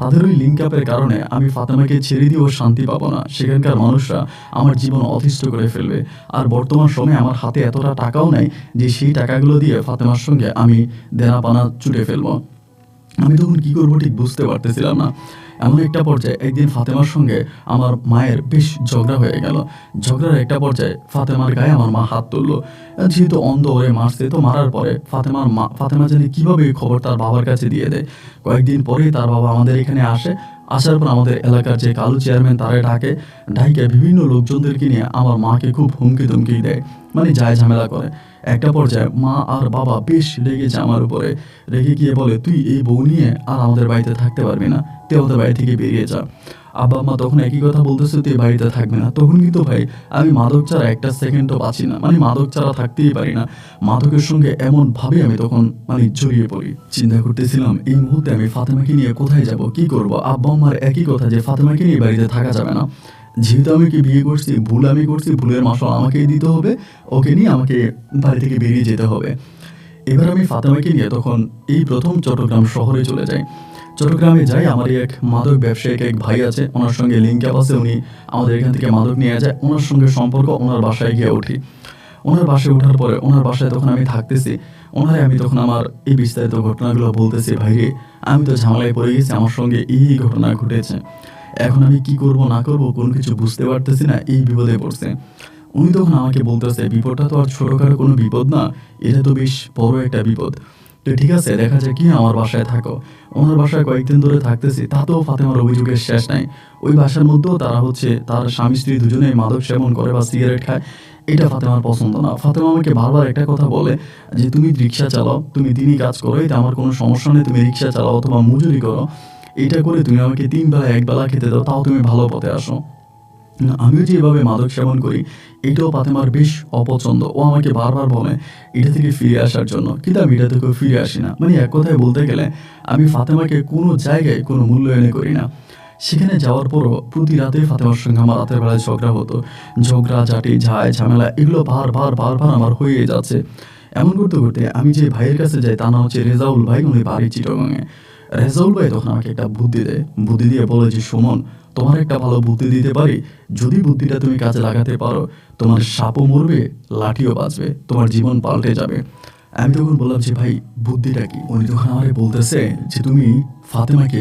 S1: তাদের ওই লিঙ্ক আপের কারণে আমি ফাতেমাকে ছেড়ে দিয়েও শান্তি পাবো না। সেখানকার মানুষরা আমার জীবন অতিষ্ঠ করে ফেলবে। আর বর্তমান সময়ে আমার হাতে এতটা টাকাও নাই যে সেই টাকাগুলো দিয়ে ফাতেমার সঙ্গে আমি দেনা পানা চুটে ফেলবো। আমি তখন কী করবো ঠিক বুঝতে পারতেছিলাম না। এমন একটা পর্যায়ে একদিন ফাতেমার সঙ্গে আমার মায়ের বেশ ঝগড়া হয়ে গেল। ঝগড়ার একটা পর্যায়ে ফাতেমার গায়ে আমার মা হাত তুললো। যেহেতু অন্ধ ওরে মারছে, তো মারার পরে ফাতেমা জানি কীভাবে এই খবর তার বাবার কাছে দিয়ে দেয়। কয়েকদিন পরেই তার বাবা আমাদের এখানে আসে। আসার পর আমাদের এলাকার যে কালু চেয়ারম্যান তারে ডাইকে বিভিন্ন লোকজনদেরকে নিয়ে আমার মাকে খুব হুমকি ধমকি দেয়, মানে যায় ঝামেলা করে। একটা পর্যায়ে মা আর বাবা বেশ রেগেছে আমার উপরে। রেগে গিয়ে বলে, তুই এই বউ নিয়ে আর আমাদের বাড়িতে থাকতে পারবি না, তুই আমাদের বাড়ি থেকে বেরিয়ে যা। আব্বা মা তখন একই কথা বলতেছে, তুই বাড়িতে থাকবে না। তখন কিন্তু ভাই আমি মাদক ছাড়া একটা সেকেন্ডও বাঁচি না, মানে মাদক ছাড়া থাকতেই পারি না। মাদকের সঙ্গে এমনভাবে আমি তখন মানে জড়িয়ে পড়ি। চিন্তা করতেছিলাম এই মুহূর্তে আমি ফাতেমাকে নিয়ে কোথায় যাব, কি করব। আব্বা আমার একই কথা যে ফাতেমাকে নিয়ে বাড়িতে থাকা যাবে না। যেহেতু আমি কি বিয়ে করছি, ভুল আমি করছি, ভুলের মাসুল আমাকেই দিতে হবে, ওকে নিয়ে আমাকে বাড়ি থেকে বেরিয়ে যেতে হবে। এবার আমি ফাতেমাকে নিয়ে তখন এই প্রথম চট্টগ্রাম শহরে চলে যাই। চট্টগ্রামে যাই, আমার এক মাদক ব্যবসায়িক এক ভাই আছে, ওনার সঙ্গে লিঙ্ক আপ আছে, উনি আমাদের এখান থেকে মাদক নিয়ে যায়। ওনার সঙ্গে সম্পর্ক, ওনার বাসায় গিয়ে উঠি। ওনার বাসায় ওঠার পরে ওনার বাসায় তখন আমি থাকতেছি। আমি তখন আমার এই বিস্তারিত ঘটনাগুলো বলতেছি, ভাই রে আমি তো ঝামেলায় পড়ে গেছি, আমার সঙ্গে এই ঘটনা ঘটেছে, এখন আমি কি করব না করব কোনো কিছু বুঝতে পারতেছি না, এই বিপদে পড়ছে। উনি তখন আমাকে বলতেছে, বিপদটা তো আর ছোটোখাটো কোনো বিপদ না, এটা তো বেশ বড় একটা বিপদ। তো ঠিক আছে, দেখা যায় কি আমার বাসায় থাকো। ওনার বাসায় কয়েকদিন ধরে থাকতেছি, তাতেও ফাতেমার অভিযোগের শেষ নাই। ওই বাসার মধ্যেও তারা তার স্বামী স্ত্রী দুজনেই মাদক সেবন করে বা সিগারেট খায়। এটা ফাতেমার পছন্দ না। ফাতেমা আমাকে বারবার একটা কথা বলে যে, তুমি রিক্সা চালাও, তুমি দিনই কাজ করো, এটা আমার কোনো সমস্যা নেই, তুমি রিক্সা চালাও অথবা মজুরি করো, এটা করে তুমি আমাকে 3 বেলা 1 বেলা খেতে দাও, তাও তুমি ভালো পথে আসো। আমিও যে এভাবে মাদক সেবন করি, এটাও ফাতেমার বেশ অপছন্দ। ও আমাকে বারবার বলে এটা থেকে ফিরে আসার জন্য, কিন্তু আমি এটা থেকেও ফিরে আসি না। মানে এক কথায় বলতে গেলে আমি ফাতেমাকে কোনো জায়গায় কোনো মূল্যায়ন করি না। সেখানে যাওয়ার পরও প্রতি রাতেই ফাতেমার সঙ্গে আমার রাতের বেলায় ঝগড়া হতো। ঝগড়াঝাটি, ঝামেলা এগুলো বারবার আমার হয়ে যাচ্ছে। এমন করতে করতে আমি যে ভাইয়ের কাছে যাই, তার নাম হচ্ছে রেজাউল ভাই, উনি বাড়ি চিটাগংয়ে। রেজাউল ভাই তখন আমাকে একটা বুদ্ধি দেয়। বুদ্ধি দিয়ে বলে যে, সুমন, তোমার একটা ভালো বুদ্ধি দিতে পারি, যদি বুদ্ধিটা তুমি কাজে লাগাতে পারো, তোমার সাপও মরবে, লাঠিও বাঁচবে, তোমার জীবন পাল্টে যাবে। আমি তখন বললাম যে, ভাই বুদ্ধিটা কি? উনি তখন আমাকে বলতেছে যে, তুমি ফাতেমাকে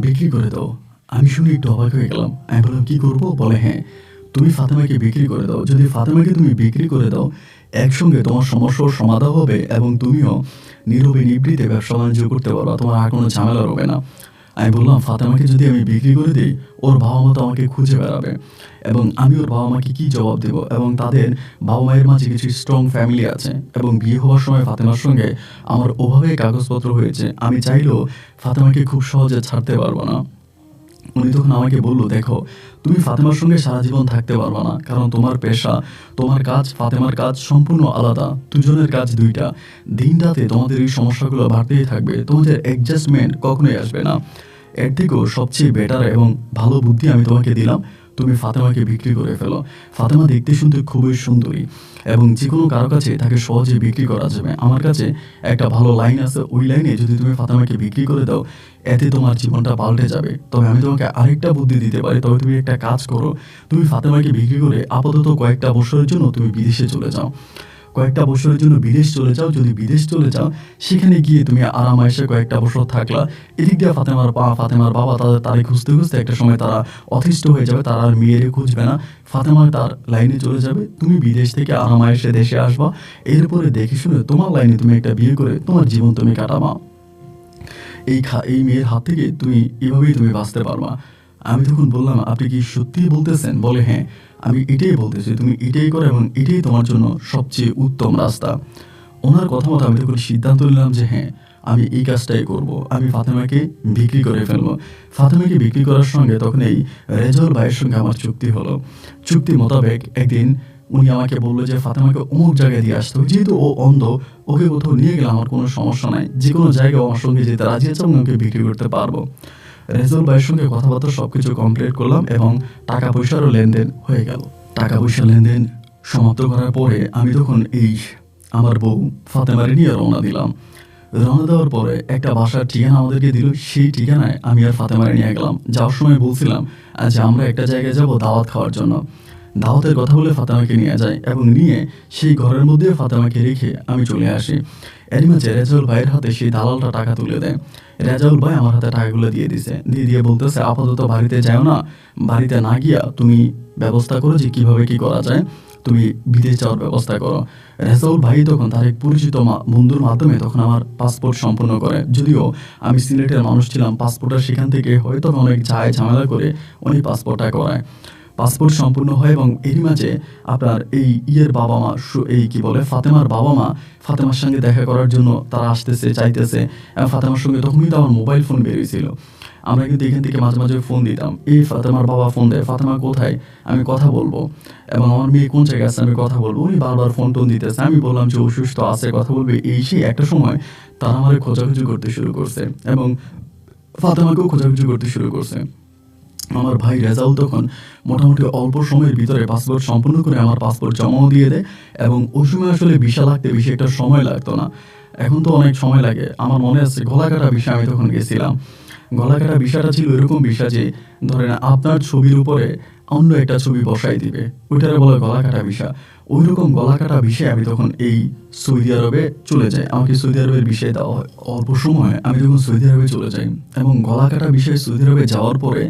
S1: বিক্রি করে দাও। আমি শুনে একটু অবাক হয়ে গেলাম। আমি বললাম, কি করবো? বলে, হ্যাঁ, তুমি ফাতেমাকে বিক্রি করে দাও। যদি ফাতেমাকে তুমি বিক্রি করে দাও, একসঙ্গে তোমার সমস্যার সমাধান হবে এবং তুমিও নীরবে নিবৃত্তে ব্যবসা বাণিজ্য করতে পারবা, তোমার আর কোনো ঝামেলা হবে না। আমি বললাম, ফাতেমাকে যদি আমি বিক্রি করে দিই, ওর বাবা মা তো আমাকে খুঁজে বেড়াবে, এবং আমি ওর বাবা মাকে কী জবাব দেবো? এবং তাদের বাবা মায়ের মাঝে কিছু স্ট্রং ফ্যামিলি আছে, এবং বিয়ে হওয়ার সময় ফাতেমার সঙ্গে আমার ওভাবে কাগজপত্র হয়েছে, আমি চাইলেও ফাতেমাকে খুব সহজে ছাড়তে পারবো না। উনি তখন আমাকে বললো, দেখো, তুমি ফাতেমার সঙ্গে সারা জীবন থাকতে পারবে না, কারণ তোমার পেশা, তোমার কাজ, ফাতেমার কাজ সম্পূর্ণ আলাদা, দুজনের কাজ দুইটা। দিন রাতে তোমাদের এই সমস্যাগুলো বাড়তেই থাকবে, তোমাদের অ্যাডজাস্টমেন্ট কখনোই আসবে না। এর থেকেও সবচেয়ে বেটার এবং ভালো বুদ্ধি আমি তোমাকে দিলাম, তুমি ফাতেমাকে বিক্রি করে ফেলো। ফাতেমা দেখতে শুনতে খুবই সুন্দরী, এবং যে কোনো কারো কাছে তাকে সহজে বিক্রি করা যাবে। আমার কাছে একটা ভালো লাইন আছে, ওই লাইনে যদি তুমি ফাতেমাকে বিক্রি করে দাও, এতে তোমার জীবনটা পাল্টে যাবে। তবে আমি তোমাকে আরেকটা বুদ্ধি দিতে পারি, তবে তুমি একটা কাজ করো, তুমি ফাতেমাকে বিক্রি করে আপাতত কয়েকটা বছরের জন্য তুমি বিদেশে চলে যাও। কয়েকটা বছরের জন্য বিদেশ চলে যাও। যদি বিদেশ চলে যাও, সেখানে গিয়ে তুমি আরামায়েশে কয়েকটা বছর থাকলা। এদিক দিয়ে ফাতেমার বাবা তারে খুঁজতে খুঁজতে একটা সময় তারা অতিষ্ঠ হয়ে যাবে, তারা আর মেয়েরে খুঁজবে না, ফাতেমা তার লাইনে চলে যাবে, তুমি বিদেশ থেকে আরামায়েশে দেশে আসবা। এরপরে দেখে শুনে তোমার লাইনে তুমি একটা বিয়ে করে তোমার জীবন তুমি কাটাবা। এই মেয়ের হাত থেকে তুমি এভাবেই তুমি বাঁচতে পারবা। আমি তখন বললাম, আপনি কি সত্যিই বলতেছেন? বলে, হ্যাঁ, আমি এটাই বলতেছি, তুমি এটাই করো এবং এটাই তোমার জন্য সবচেয়ে উত্তম রাস্তা। ওনার কথা মতো আমি তখন সিদ্ধান্ত নিলাম যে হ্যাঁ, আমি এই কাজটাই করব। আমি ফাতেমাকে বিক্রি করে ফেলবো। ফাতেমাকে বিক্রি করার সঙ্গে তখন এই রেজাউল ভাইয়ের সঙ্গে আমার চুক্তি হলো। চুক্তি মোতাবেক একদিন উনি আমাকে বলল যে ফাতেমাকে অমুক জায়গায় দিয়ে আসতে হবে। যেহেতু ও অন্ধ, ওকে কোথাও নিয়ে গেলে আমার কোনো সমস্যা নাই। যেকোনো জায়গায় ও আমার সঙ্গে যেতে রাজি আছে এবং ওকে বিক্রি করতে পারবো। রেজাউল ভাইয়ের সঙ্গে কথাবার্তা সবকিছু কমপ্লিট করলাম এবং টাকা পয়সারও লেনদেন হয়ে গেল। টাকা পয়সার লেনদেন সমাপ্ত করার পরে আমি তখন এই আমার বউ ফাতেমারে নিয়ে রওনা দিলাম। রওনা দেওয়ার পরে একটা বাসার ঠিকানা আমাদেরকে দিল। সেই ঠিকানায় আমি আর ফাতেমারে নিয়ে গেলাম। যাওয়ার সময় বলছিলাম যে আমরা একটা জায়গায় যাব দাওয়াত খাওয়ার জন্য। দাওয়াতের কথা বলে ফাতেমাকে নিয়ে যাই এবং নিয়ে সেই ঘরের মধ্যে ফাতেমাকে রেখে আমি চলে আসি। এরই মাঝে রেজাউল ভাইয়ের হাতে সেই দালালটা টাকা তুলে দেয়। রেজাউল ভাই আমার হাতে টাকাগুলো দিয়ে দিছে। দিয়ে বলতেছে, আপাতত বাড়িতে যাও না, বাড়িতে না গিয়া তুমি ব্যবস্থা করো যে কীভাবে কী করা যায়, তুমি বিদেশ যাওয়ার ব্যবস্থা করো। রেজাউল ভাই তখন তার এক পরিচিত বন্ধুর মাধ্যমে তখন আমার পাসপোর্ট সম্পন্ন করে। যদিও আমি সিলেটের মানুষ ছিলাম, পাসপোর্টটা সেখান থেকে হয়তো অনেক ঝামেলা করে উনি পাসপোর্টটা করায়। পাসপোর্ট সম্পূর্ণ হয় এবং এরই মাঝে আপনার এই বাবা মা, এই কি বলে, ফাতেমার বাবা মা ফাতেমার সঙ্গে দেখা করার জন্য তারা আসতেছে, চাইতেছে। এবং ফাতেমার সঙ্গে তখনই তো আমার মোবাইল ফোন বেরিয়েছিল। আমরা কিন্তু এখান থেকে মাঝে মাঝে ফোন দিতাম। এই ফাতেমার বাবা ফোন দেয়, ফাতেমা কোথায়, আমি কথা বলবো, এবং আমার মেয়ে কোন জায়গায় আছে আমি কথা বলবো। উনি বারবার ফোন টোন দিতেছে। আমি বললাম যে অসুস্থ আছে, কথা বলবে। এই সেই একটা সময় তারা আমার খোঁজাখুঁজি করতে শুরু করছে এবং ফাতেমাকেও খোঁজাখুঁজি করতে শুরু করছে। আমার ভাই রেজাউল তখন মোটামুটি অল্প সময়ের ভিতরে পাসপোর্ট সম্পূর্ণ করে আমার পাসপোর্ট জমাও দিয়ে দেয়। এবং ওই সময় আসলে ভিসা লাগতে বেশি একটা সময় লাগতো না, এখন তো অনেক সময় লাগে। আমার মনে আছে গলাকাটা ভিসা আমি তখন গেছিলাম। গলাকাটা ভিসাটা ছিল এরকম ভিসা যে ধরেন আপনার ছবির উপরে অন্য একটা ছবি বসাই দিবে, ওইটারে বলে গলাকাটা ভিসা। ওই রকম গলাকাটা ভিসায় আমি তখন এই সৌদি আরবে চলে যাই। আমাকে সৌদি আরবের ভিসায় দেওয়া হয়। অল্প সময়ে আমি তখন সৌদি আরবে চলে যাই এবং গলাকাটা ভিসায় সৌদি আরবে যাওয়ার পরে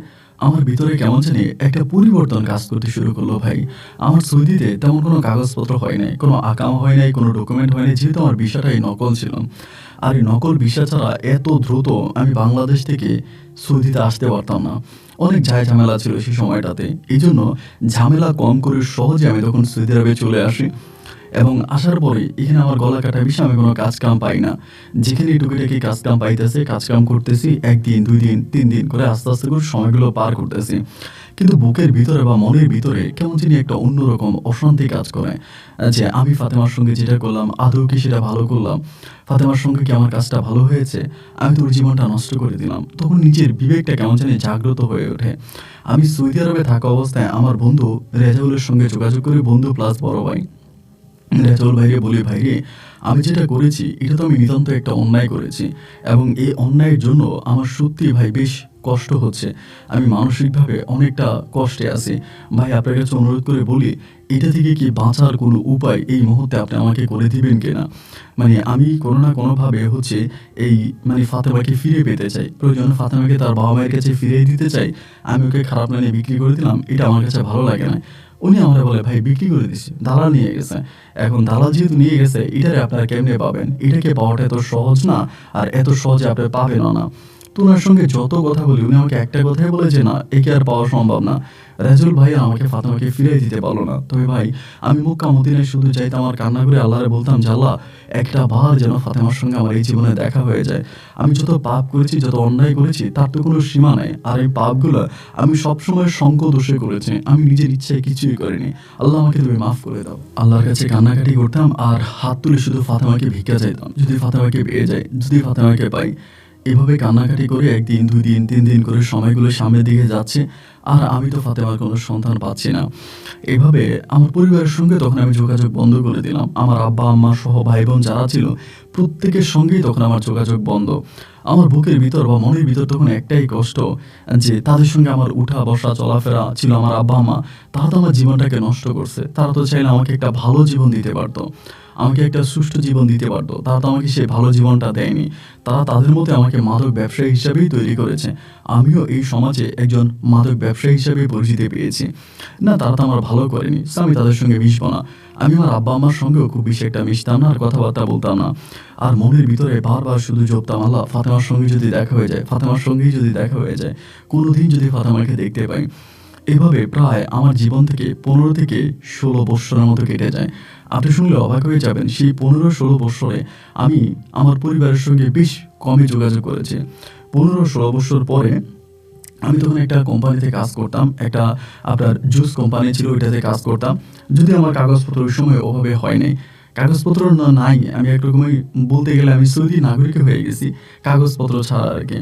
S1: আমার ভিতরে কেমন জানি একটা পরিবর্তন কাজ করতে শুরু করলো ভাই। আমার সৌদিতে তেমন কোনো কাগজপত্র হয় নাই, কোনো আকামা হয় নাই, কোনো ডকুমেন্ট হয় নাই, যেহেতু আমার ভিসাটাই নকল ছিল। আর এই নকল ভিসা ছাড়া এত দ্রুত আমি বাংলাদেশ থেকে সৌদিতে আসতে পারতাম না। অনেক ঝামেলা ছিল সেই সময়টাতে। এই জন্য ঝামেলা কম করে সহজে আমি তখন সৌদি আরবে চলে আসি। এবং আসার পরে এখানে আমার গলা কাটা ভিসা, আমি কোনো কাজ কাম পাই না। যেখানে টুকিটাকি কাজ কাম পাইতেছে, কাজ কাম করতেছি, 1 দিন 2 দিন 3 দিন করে আস্তে আস্তে করে সময়গুলো পার করতেছি। কিন্তু বুকের ভিতরে বা মনের ভিতরে কেমন জানি একটা অন্যরকম অশান্তি কাজ করে যে আমি ফাতেমার সঙ্গে যেটা করলাম আদৌ কি সেটা ভালো করলাম, ফাতেমার সঙ্গে কি আমার কাজটা ভালো হয়েছে, আমি তোর জীবনটা নষ্ট করে দিলাম। তখন নিজের বিবেকটা কেমন জানি জাগ্রত হয়ে ওঠে। আমি সৌদি আরবে থাকা অবস্থায় আমার বন্ধু রেজাউলের সঙ্গে যোগাযোগ করি, বন্ধু প্লাস বড় ভাই। রেজাউল ভাইকে বলি, ভাই রে, আমি যেটা করেছি এটা তো আমি নিতান্ত একটা অন্যায় করেছি এবং এই অন্যায়ের জন্য আমার সত্যি ভাই বেশ কষ্ট হচ্ছে। আমি মানসিকভাবে অনেকটা কষ্টে আছি। ভাই আপনার কাছে অনুরোধ করে বলি, এটা থেকে কি বাঁচার কোনো উপায় এই মুহূর্তে আপনি আমাকে করে দিবেন কিনা। মানে আমি কোনো না কোনোভাবে এই ফাতেমাকে ফিরে পেতে চাই। প্রয়োজন ফাতেমাকে তার বাবা মায়ের কাছে ফিরিয়ে দিতে চাই। আমি ওকে খারাপ লাইনে বিক্রি করে দিলাম, এটা আমার কাছে ভালো লাগে না। উনি আমার বলে, ভাই বিক্রি করে দিছি, দালাল নিয়ে গেছে। এখন দালাল যেহেতু নিয়ে গেছে, এটারে আপনারা কেমনে পাবেন? এটাকে পাওয়াটা এত সহজ না, আর এত সহজে আপনি পাবেনও না। তো ওনার সঙ্গে যত কথা বলি, উনি আমাকে একটা কথাই বলে যে না, একে আর পাওয়া সম্ভব না। রেজাউল ভাই আমাকে ফাতেমাকে ফিরিয়ে দিতে পারলো না। তবে ভাই আমি মক্কা মদিনায় শুধু যাইতাম আর কান্না করে আল্লাহরে বলতাম, যে আল্লাহ একটা বার যেন ফাতেমার সঙ্গে আমার এই জীবনে দেখা হয়ে যায়। আমি যত পাপ করেছি, যত অন্যায় করেছি, তার তো কোনো সীমা নাই। আর এই পাপগুলো আমি সবসময় সঙ্গ দোষে করেছি, আমি নিজের ইচ্ছায় কিছুই করিনি। আল্লাহ আমাকে তুমি মাফ করে দাও। আল্লাহর কাছে কান্নাকাটি করতাম আর হাত তুলে শুধু ফাতেমাকে ভিক্ষা চাইতাম, যদি ফাতেমাকে পেয়ে যাই, যদি ফাতেমাকে পাই। এভাবে কান্নাকাটি করে 1 দিন 2 দিন 3 দিন করে সময়গুলো সামনের দিকে যাচ্ছে, আর আমি তো ফাতেমার কোনো সন্তান পাচ্ছি না। এভাবে আমার পরিবারের সঙ্গে তখন আমি যোগাযোগ বন্ধ করে দিলাম। আমার আব্বা আম্মা সহ ভাই বোন যারা ছিল প্রত্যেকের সঙ্গেই তখন আমার যোগাযোগ বন্ধ। আমার বুকের ভিতর বা মনের ভিতর তখন একটাই কষ্ট, যে তাদের সঙ্গে আমার উঠা বসা চলাফেরা ছিল। আমার আব্বা আম্মা, তারা তো আমার জীবনটাকে নষ্ট করছে। তারা তো চাইলে আমাকে একটা ভালো জীবন দিতে পারতো। আমাকে একটা সুষ্ঠু জীবন দিতে পারতো, তারা তো আমাকে সেই ভালো জীবনটা দেয়নি। তারা তাদের মধ্যে আমাকে মাদক ব্যবসায়ী হিসাবেই তৈরি করেছে। আমিও এই সমাজে একজন মাদক ব্যবসায়ী হিসাবে পরিচিতি পেয়েছি। না, তারা তো আমার ভালো করেনি, so আমি তাদের সঙ্গে মিশবো না। আমি আমার আব্বা আম্মার সঙ্গেও খুব বেশি একটা মিশতাম না, আর কথাবার্তা বলতাম না। আর মনের ভিতরে বারবার শুধু জপতাম, আল্লাহ ফাতেমার সঙ্গে যদি দেখা হয়ে যায়, ফাতেমার সঙ্গেই যদি দেখা হয়ে যায়, কোনোদিন যদি ফাতেমাকে দেখতে পাই। এভাবে প্রায় আমার জীবন থেকে 15 থেকে 16 বৎসরের মতো কেটে যায়। আপনি শুনলে অবাক হয়ে যাবেন, সেই 15-16 বৎসরে আমি আমার পরিবারের সঙ্গে বেশ কমই যোগাযোগ করেছি। 15-16 বৎসর পরে আমি তখন একটা কোম্পানিতে কাজ করতাম, একটা আপনার জুস কোম্পানি ছিল, ওইটাতে কাজ করতাম। যদি আমার কাগজপত্র ওই সময় ওভাবে হয়নি, কাগজপত্র নাই, আমি একরকমই বলতে গেলে আমি সৌদি নাগরিক হয়ে গেছি কাগজপত্র ছাড়া আর কি।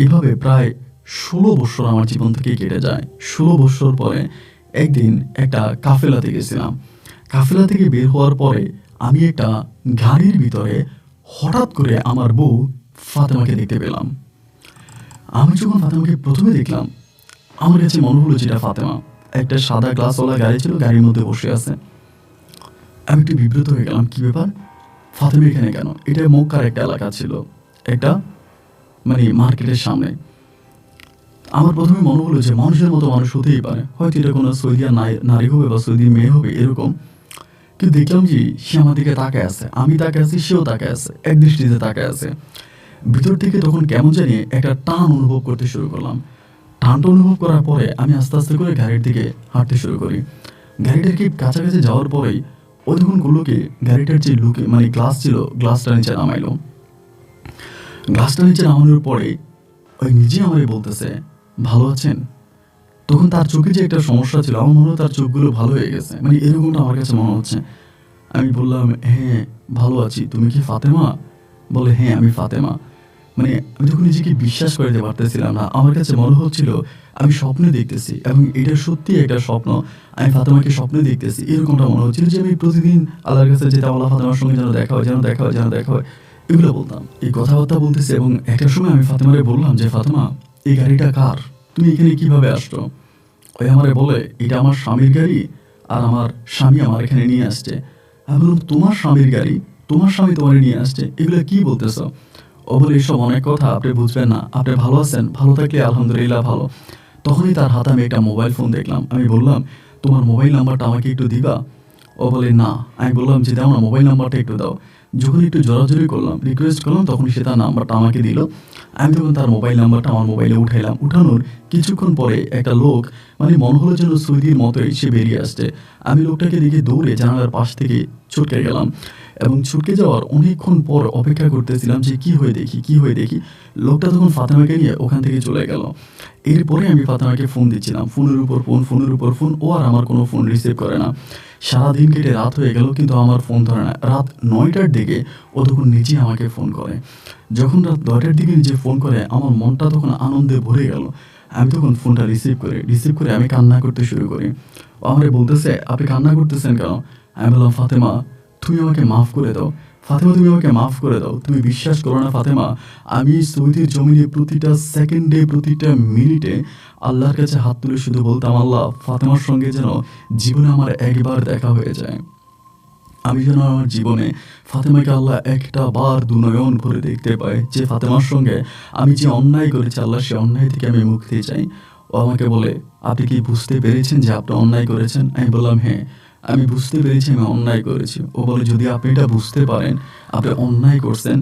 S1: এইভাবে প্রায় 16 বৎসর আমার জীবন থেকে কেটে যায়। 16 বৎসর পরে একদিন একটা কাফেলাতে গেছিলাম। কাফেলা থেকে বের হওয়ার পরে আমি একটা গাড়ির ভিতরে হঠাৎ করে আমার বউ ফাতেমাকে দেখতে পেলাম। আমি যখন ফাতেমাকে প্রথমে দেখলাম, আমার কাছে মনে হলো যেটা ফাতেমা। একটা সাদা গ্লাসওয়ালা গাড়ি ছিল, গাড়ির মধ্যে বসে আছে। আমি একটু বিব্রত হয়ে গেলাম, কি ব্যাপার, ফাতেমা এখানে কেন? এটা মক্কার একটা এলাকা ছিল, একটা মানে মার্কেটের সামনে। আমার প্রথমে মনে হলো যে মানুষের মতো মানুষ হতেই পারে, হয়তো এটা কোনো সৌদিয়া নারী হবে বা সৌদি মেয়ে হবে এরকম। কিন্তু দেখলাম যে সে আমার দিকে তাকায় আছে, আমি তাকায় আছি, সেও তাকায় আছে, এক দৃষ্টিতে তাকায় আছে। ভিতর থেকে তখন কেমন জানি একটা টান অনুভব করতে শুরু করলাম। টানটা অনুভব করার পরে আমি আস্তে আস্তে করে গাড়ির দিকে হাঁটতে শুরু করি। গাড়িটার কি কাছাকাছি যাওয়ার পরেই ও তখন গুলোকে গাড়িটার যে লুকে মানে গ্লাস ছিল, গ্লাসটা নিচে নামাইলো। গ্লাসটা নিচে নামানোর পরে ওই নিজে আমারে বলতেছে, ভালো আছেন? তখন তার চোখে যে একটা সমস্যা ছিল, আমার মনে হয় তার চোখগুলো ভালো হয়ে গেছে, মানে এরকমটা আমার কাছে মনে হচ্ছে। আমি বললাম, হ্যাঁ ভালো আছি, তুমি কি ফাতেমা? বলে, হ্যাঁ আমি ফাতেমা। মানে আমি তখন নিজেকে বিশ্বাস করতে পারতেছিলাম না। আমার কাছে মনে হচ্ছিল আমি স্বপ্নে দেখতেছি, এবং এটা সত্যি একটা স্বপ্ন। আমি ফাতেমাকে স্বপ্নে দেখতেছি, এরকমটা মনে হচ্ছিল যে আমি প্রতিদিন আল্লাহর কাছে যেতাম, আল্লাহ ফাতেমার সঙ্গে যেন দেখা হয়, যেন দেখা হয়, যেন দেখা হয়, এগুলো বলতাম। এই কথাবার্তা বলতেছি, এবং একটা সময় আমি ফাতেমারে বললাম যে, ফাতেমা এই গাড়িটা কার? তুমি এখানে কিভাবে আসছো? ওই আমারে বলে, এটা আমার স্বামীর গাড়ি, আর আমার স্বামী আমার এখানে নিয়ে আসছে। আমি বললাম, তোমার স্বামীর গাড়ি, তোমার স্বামী তোমার নিয়ে আসছে, এগুলো কি বলতেছ? ও বলে, এইসব অনেক কথা আপনি বুঝবেন না, আপনি ভালো আছেন? ভালো থাকলে আলহামদুলিল্লাহ ভালো। তখনই তার হাতে আমি একটা মোবাইল ফোন দেখলাম। আমি বললাম, তোমার মোবাইল নাম্বারটা আমাকে একটু দিবা? ও বলে, না। আমি বললাম যে, দাও না, মোবাইল নাম্বারটা একটু দাও। যখন একটু জোরাজোরি করলাম, রিকোয়েস্ট করলাম, তখন সে তার নাম্বারটা আমাকে দিল। আমি তখন তার মোবাইল নাম্বারটা আমার মোবাইলে উঠাইলাম। উঠানোর কিছুক্ষণ পরে একটা লোক, মানে মনে হলো যেন সৌদির মতোই, সে বেরিয়ে আসছে। আমি লোকটাকে দেখে দৌড়ে জানালার পাশ থেকে ছুটকে গেলাম, এবং ছুটকে যাওয়ার অনেকক্ষণ পর অপেক্ষা করতেছিলাম যে কি হয়ে দেখি, কি হয়ে দেখি। লোকটা তখন ফাতেমাকে নিয়ে ওখান থেকে চলে গেল। এরপরে আমি ফাতেমাকে ফোন দিচ্ছিলাম, ফোনের উপর ফোন, ফোনের উপর ফোন, ও আর আমার কোনো ফোন রিসিভ করে না। সারাদিন কেটে রাত হয়ে গেল, কিন্তু আমার ফোন ধরে না। রাত 9টার দিকে ও তখন নিজে আমাকে ফোন করে। যখন রাত 10টার দিকে নিজে ফোন করে, আমার মনটা তখন আনন্দে ভরে গেল। আমি তখন ফোনটা রিসিভ করে আমি কান্না করতে শুরু করি। ও আমারে বলতেছে, আপনি কান্না করতেছেন কেন? আমি বললাম, ফাতেমা তুমি আমাকে মাফ করে দাও, ফাতেমা তুমি আমাকে মাফ করে দাও। তুমি বিশ্বাস করো না ফাতেমা, আমি সৌদির জমিনে প্রতিটা সেকেন্ডে, প্রতিটা মিনিটে আল্লাহর কাছে হাত তুলে শুধু বলতাম, আল্লাহ ফাতেমার সঙ্গে যেন জীবনে আমার একবার দেখা হয়ে যায়। আমি যেন আমার জীবনে ফাতেমাকে আল্লাহ একটা বার দুনয়ন ভরে দেখতে পাই, যে ফাতেমার সঙ্গে আমি যে অন্যায় করেছি, আল্লাহ সে অন্যায় থেকে আমি মুক্তি চাই। ও আমাকে বলে, আপনি কি বুঝতে পেরেছেন যে আপনি অন্যায় করেছেন? আমি বললাম, হ্যাঁ আমি বুঝতে পেরেছি আমি অন্যায় করেছি। ও বলে, যদি আপনি এটা বুঝতে পারেন আপনি অন্যায় করছেন,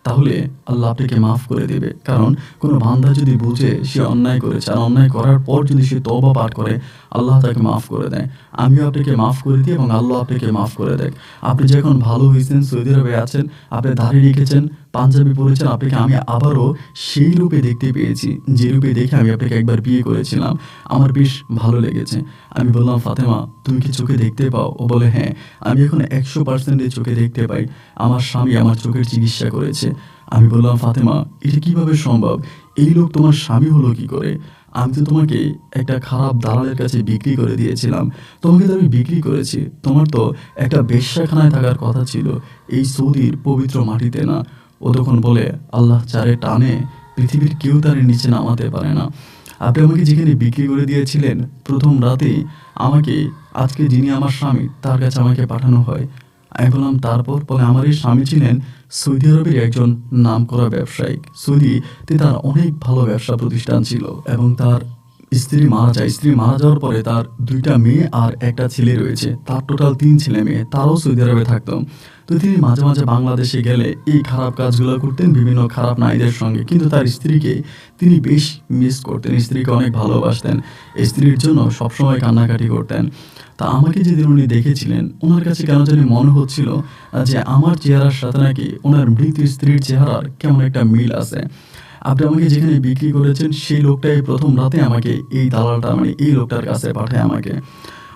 S1: তাহলে আল্লাহ আপনাকে মাফ করে দেবে। কারণ কোনো বান্দা যদি বুঝে সে অন্যায় করেছে, আর অন্যায় করার পর যদি সে তওবা পাঠ করে, আল্লাহ তাকে মাফ করে দেয়। আমিও আপনাকে মাফ করে দিই, এবং আল্লাহ আপনাকে মাফ করে দেয়। আপনি যে এখন ভালো হয়েছেন, সৌদি আরবে আছেন, আপনি দাড়ি রেখেছেন, পাঞ্জাবি পরেছেন, আপনাকে আমি আবারও সেই রূপে দেখতে পেয়েছি যে রূপে দেখে আমি আপনাকে একবার বিয়ে করেছিলাম। আমার বেশ ভালো লেগেছে। আমি বললাম, ফাতেমা তুমি কি চোখে দেখতে পাও? ও বলে, হ্যাঁ আমি এখন 100% চোখে দেখতে পাই। আমার স্বামী আমার চোখের চিকিৎসা করেছে। আমি বললাম, ফাতেমা এটা কিভাবে সম্ভব? এই লোক তোমার স্বামী হলো কি করে? আমি তো তোমাকে একটা খারাপ দালালের কাছে বিক্রি করে দিয়েছিলাম, তোমাকে তো আমি বিক্রি করেছি। তোমার তো একটা বেশ্যাখানায় থাকার কথা ছিল, এই সৌদির পবিত্র মাটিতে না। ও তখন বলে, আল্লাহ যারে টানে পৃথিবীর কেউ তার নিচে নামাতে পারে না। আপনি আমাকে যেখানে বিক্রি করে দিয়েছিলেন প্রথম রাতেই, আমাকে আজকে যিনি আমার স্বামী তার কাছে আমাকে পাঠানো হয়। আমি বললাম তারপর? বলে আমার এই স্বামী ছিলেন সৌদি আরবের একজন নামকরা ব্যবসায়িক। সৌদিতে তার অনেক ভালো ব্যবসা প্রতিষ্ঠান ছিল এবং তার স্ত্রী মারা যায়। স্ত্রী মারা যাওয়ার পরে তার ২টা মেয়ে আর একটা ছেলে রয়েছে। তার টোটাল ৩ ছেলে মেয়ে। তারাও সৌদি আরবে থাকতো। তো তিনি মাঝে, মাঝে বাংলাদেশে গেলে এই খারাপ কাজগুলো করতেন বিভিন্ন খারাপ নারীদের সঙ্গে। কিন্তু তার স্ত্রীকে তিনি বেশ মিস করতেন। স্ত্রীকে অনেক ভালোবাসতেন। স্ত্রীর জন্য সবসময় কান্নাকাটি করতেন। তা আমাকে যেদিন উনি দেখেছিলেন, উনার কাছে কেন জানি মনে হচ্ছিল যে আমার চেহারার সাথে নাকি উনার মৃত স্ত্রীর চেহারার কেমন একটা মিল আছে। আপনি আমাকে যেখানে বিক্রি করেছেন সেই লোকটাই প্রথম রাতে আমাকে এই দালালটা মানে এই লোকটার কাছে পাঠায় আমাকে।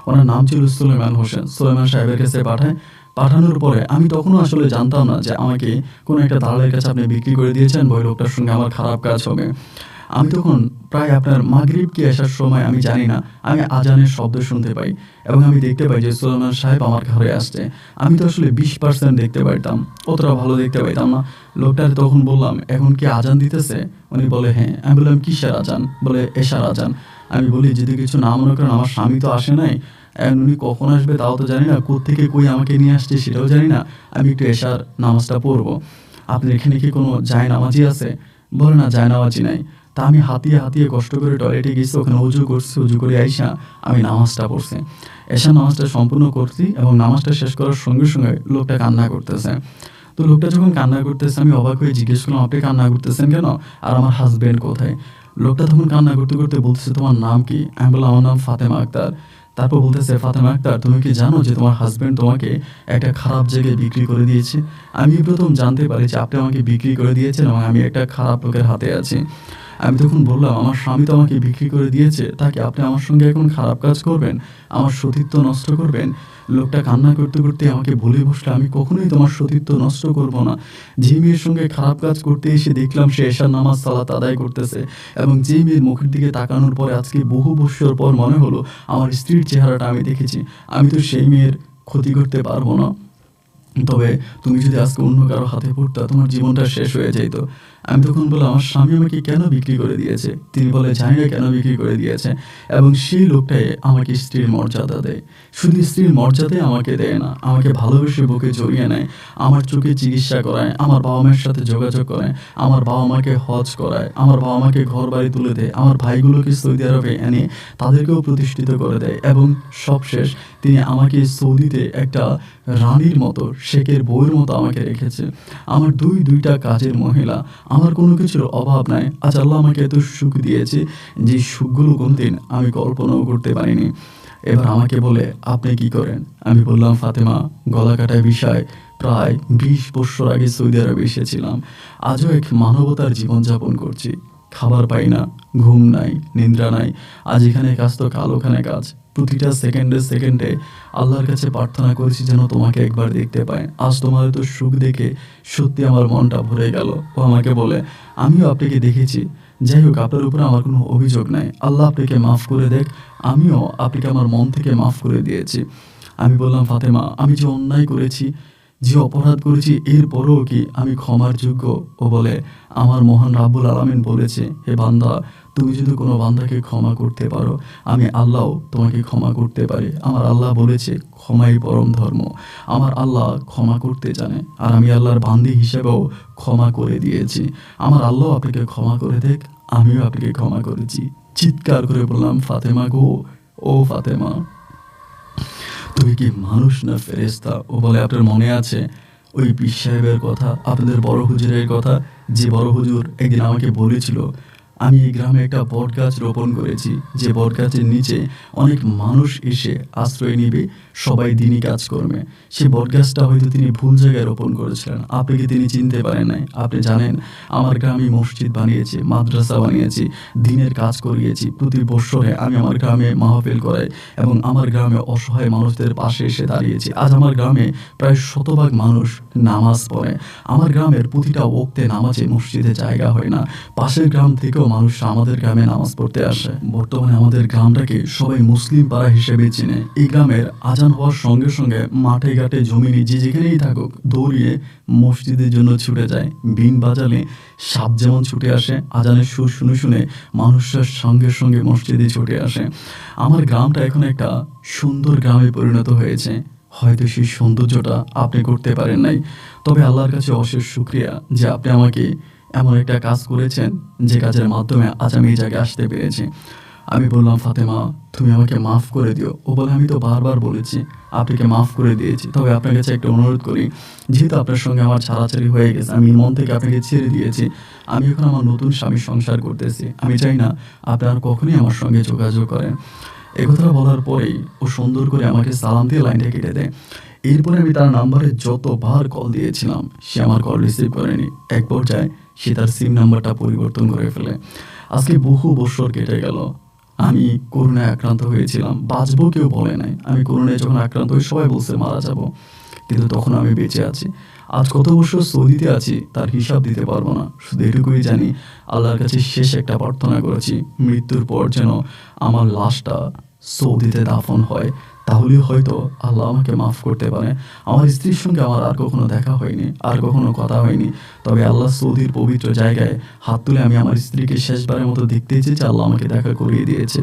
S1: ওনার নাম ছিল সুলাইমান হোসেন। সুলাইমান সাহেবের কাছে পাঠায়। পাঠানোর পরে আমি তখনও আসলে জানতাম না যে আমাকে কোনো একটা দালালের কাছে আপনি বিক্রি করে দিয়েছেন বা ওই লোকটার সঙ্গে আমার খারাপ কাজ হবে। আমি তখন প্রায় আপনার মাগরিব কি আসার সময় আমি জানি না, আমি আজানের শব্দ শুনতে পাই এবং আমি দেখতে পাই যে সুলাইমান সাহেব আমার ঘরে আসছে। আমি তো আসলে 20% দেখতে পাইতাম, অতটা ভালো দেখতে পাইতাম না। লোকটার তখন বললাম, এখন কি আজান দিতেছে? উনি বলে হ্যাঁ। আমি বললাম কিসের আজান? বলে এশার আজান। আমি বলি যদি কিছু না মনে করেন, আমার স্বামী তো আসে নাই, এখন উনি কখন আসবে তাও তো জানি না, কোত্থেকে কই আমাকে নিয়ে আসছে সেটাও জানি না, আমি একটু এশার নামাজটা পড়বো। আপনার এখানে কি কোনো জায়নামাজি আছে? বলে না, জায়নামাজি নাই। তা আমি হাতিয়ে হাতিয়ে কষ্ট করে টয়লেটে গেছি, ওখানে উজু করছি, উজু করে আইসা আমি নামাজটা পড়ছি। এশার নামাজটা সম্পূর্ণ করছি এবং নামাজটা শেষ করার সঙ্গে সঙ্গে লোকটা কান্না করতেছে। তো লোকটা যখন কান্না করতেছে আমি অবাক হয়ে জিজ্ঞেস করলাম, আপনি কান্না করতেছেন কেন? আর আমার হাজবেন্ড কোথায়? লোকটা তখন কান্না করতে করতে বলতেছে, তোমার নাম কি? আমি বললাম আমার নাম ফাতেমা আক্তার। তারপর বলতেছে, ফাতেমা আক্তার তুমি কি জানো যে তোমার হাজবেন্ড তোমাকে একটা খারাপ জায়গায় বিক্রি করে দিয়েছে? আমি প্রথম জানতে পারি যে আপনি আমাকে বিক্রি করে দিয়েছেন এবং আমি একটা খারাপ লোকের হাতে আছি। আমি তখন বললাম, আমার স্বামী তো আমাকে বিক্রি করে দিয়েছে, তাকে আপনি আমার সঙ্গে এখন খারাপ কাজ করবেন, আমার সতীত্ব নষ্ট করবেন? লোকটা কান্না করতে করতে আমাকে বলে বসলো, আমি কখনোই তোমার সতীত্ব নষ্ট করব না। যে মেয়ের সঙ্গে খারাপ কাজ করতে এসে দেখলাম সে এশার নামাজ সালাত আদায় করতেছে এবং যে মেয়ের মুখের দিকে তাকানোর পরে আজকে বহু বৎসর পর মনে হলো আমার স্ত্রীর চেহারাটা আমি দেখেছি, আমি তো সেই মেয়ের ক্ষতি করতে পারবো না। তবে তুমি যদি আজকে অন্য কারো হাতে পড়তা তোমার জীবনটা শেষ হয়ে যেত। আমি তখন বললাম, আমার স্বামী আমাকে কেন বিক্রি করে দিয়েছে? তিনি বলে, জানি না কেন বিক্রি করে দিয়েছে। এবং সেই লোকটাই আমাকে স্ত্রীর মর্যাদা দেয়। শুধু স্ত্রীর মর্যাদাই আমাকে দেয় না, আমাকে ভালোবেসে বুকে জড়িয়ে নেয়, আমার চোখে চিকিৎসা করায়, আমার বাবা মায়ের সাথে যোগাযোগ করায়, আমার বাবা মাকে হজ করায়, আমার বাবা মাকে ঘর বাড়ি তুলে দেয়, আমার ভাইগুলোকে সৌদি আরবে এনে তাদেরকেও প্রতিষ্ঠিত করে দেয় এবং সবশেষ তিনি আমাকে সৌদিতে একটা রানীর মতো, শেখের বউয়ের মতো আমাকে রেখেছে। আমার দুইটা কাজের মহিলা, আমার কোনো কিছুর অভাব নাই। আজ আল্লাহ আমাকে এত সুখ দিয়েছে যে সুখগুলো কোনদিন আমি কল্পনাও করতে পারিনি। এবার আমাকে বলে, আপনি কি করেন? আমি বললাম, ফাতেমা, গলা কাটায় বিষয় প্রায় 20 বছর আগে সৌদি আরবে এসেছিলাম। আজও এক মানবতার জীবনযাপন করছি। খাবার পাই না, ঘুম নাই, নিদ্রা নাই। আজ এখানে কাজ তো কাল ওখানে কাজ। প্রতিটা সেকেন্ডে সেকেন্ডে আল্লাহর কাছে প্রার্থনা করেছি যেন তোমাকে একবার দেখতে পাই। আজ তোমার তো সুখ দেখে সত্যি আমার মনটা ভরে গেল। ও আমাকে বলে, আমিও আপনাকে দেখেছি। যাই হোক, আপনার উপরে আমার কোনো অভিযোগ নাই। আল্লাহ আপনাকে মাফ করে দেখ, আমিও আপনাকে আমার মন থেকে মাফ করে দিয়েছি। আমি বললাম, ফাতেমা, আমি যে অন্যায় করেছি, যে অপরাধ করেছি, এরপরেও কি আমি ক্ষমার যোগ্য? ও বলে, আমার মহান রাব্বুল আলামিন বলেছে, হে বান্দা, তুমি যদি কোনো বান্দাকে ক্ষমা করতে পারো, আমি আল্লাহও তোমাকে ক্ষমা করতে পারি। আমার আল্লাহ বলেছে, ক্ষমাই পরম ধর্ম। আমার আল্লাহ ক্ষমা করতে জানে, আর আমি আল্লাহর বান্দি হিসেবেও ক্ষমা করে দিয়েছি। আমার আল্লাহ আপনাকে ক্ষমা করে দেখ, আমিও আপনাকে ক্ষমা করেছি। চিৎকার করে বললাম, ফাতেমা গো, ও ফাতেমা, তুমি কি মানুষ না ফেরেশতা? ও বলে, আপনার মনে আছে ওই পীর সাহেবের কথা, আপনাদের বড় হুজুরের কথা, যে বড় হুজুর একদিন আমাকে বলেছিল আমি এই গ্রামে একটা বট গাছ রোপণ করেছি, যে বট গাছের নিচে অনেক মানুষ এসে আশ্রয় নিবে, সবাই দিনই কাজ করবে। সেই বট গাছটা হয়তো তিনি ভুল জায়গায় রোপণ করেছিলেন, আপনাকে তিনি চিনতে পারেন নাই। আপনি জানেন, আমার গ্রামে মসজিদ বানিয়েছি, মাদ্রাসা বানিয়েছি, দিনের কাজ করিয়েছি। প্রতি বৎসরে আমি আমার গ্রামে মাহফিল করাই এবং আমার গ্রামে অসহায় মানুষদের পাশে এসে দাঁড়িয়েছি। আজ আমার গ্রামে প্রায় 100% মানুষ নামাজ পড়ে। আমার গ্রামের প্রতিটা ওক্তে নামাজে মসজিদে জায়গা হয় না। পাশের গ্রাম থেকেও মানুষ আমাদের গ্রামে নামাজ পড়তে আসে। বর্তমানে আমাদের গ্রামটাকে সবাই মুসলিম পাড়া হিসেবে চেনে। এই গ্রামের আজান হওয়ার সঙ্গে সঙ্গে মাঠে ঘাটে জমিনে যে যেখানেই থাকুক দৌড়িয়ে মসজিদের জন্য ছুটে যায়। বিন বাজালে সাপ যেমন ছুটে আসে, আজানের সুর শুনে শুনে মানুষের সঙ্গে সঙ্গে মসজিদে ছুটে আসে। আমার গ্রামটা এখন একটা সুন্দর গ্রামে পরিণত হয়েছে। হয়তো সেই সৌন্দর্যটা আপনি করতে পারেন নাই, তবে আল্লাহর কাছে অশেষ শুক্রিয়া যে আপনি আমাকে এমন একটা কাজ করেছেন যে কাজের মাধ্যমে আজ আমি এই জায়গায় আসতে পেরেছি। আমি বললাম, ফাতেমা তুমি আমাকে মাফ করে দিও। ও বলে, আমি তো বারবার বলেছি আপনাকে মাফ করে দিয়েছি, তবে আপনার কাছে একটা অনুরোধ করি, যেহেতু আপনার সঙ্গে আমার ছাড়াছাড়ি হয়ে গেছে, আমি মন থেকে আপনাকে ছেড়ে দিয়েছি, আমি এখন আমার নতুন স্বামীর সংসার করতেছি, আমি চাই না আপনি আর কখনই আমার সঙ্গে যোগাযোগ করেন। এ কথাটা বলার পরেই ও সুন্দর করে আমাকে সালাম দিয়ে লাইনটা কেটে দেয়। এরপরে আমি তার নাম্বারে যতবার কল দিয়েছিলাম সে আমার কল রিসিভ করেনি। এক পর্যায়ে সে তার সিম নাম্বারটা পরিবর্তন করে ফেলে। আজকে বহু বছর কেটে গেল। আমি করোনায় আক্রান্ত হয়েছিলাম, বাঁচবো কেউ বলে নাই। আমি করোনায় যখন আক্রান্ত হই সবাই বলছে মারা যাব, কিন্তু তখন আমি বেঁচে আছি। আজ কত বছর সৌদিতে আছি তার হিসাব দিতে পারবো না। শুধু এটুকুই জানি, আল্লাহর কাছে শেষ একটা প্রার্থনা করেছি, মৃত্যুর পর যেন আমার লাশটা সৌদিতে দাফন হয়, তাহলে হয়তো আল্লাহ আমাকে মাফ করতে পারে। আমার স্ত্রীর সঙ্গে আমার আর কখনো দেখা হয়নি, আর কখনো কথা হয়নি, তবে আল্লাহ সৌদির পবিত্র জায়গায় হাত তুলে আমি আমার স্ত্রীকে শেষবারের মতো দেখতে চেয়েছি। আল্লাহ আমাকে দেখা করিয়ে দিয়েছে।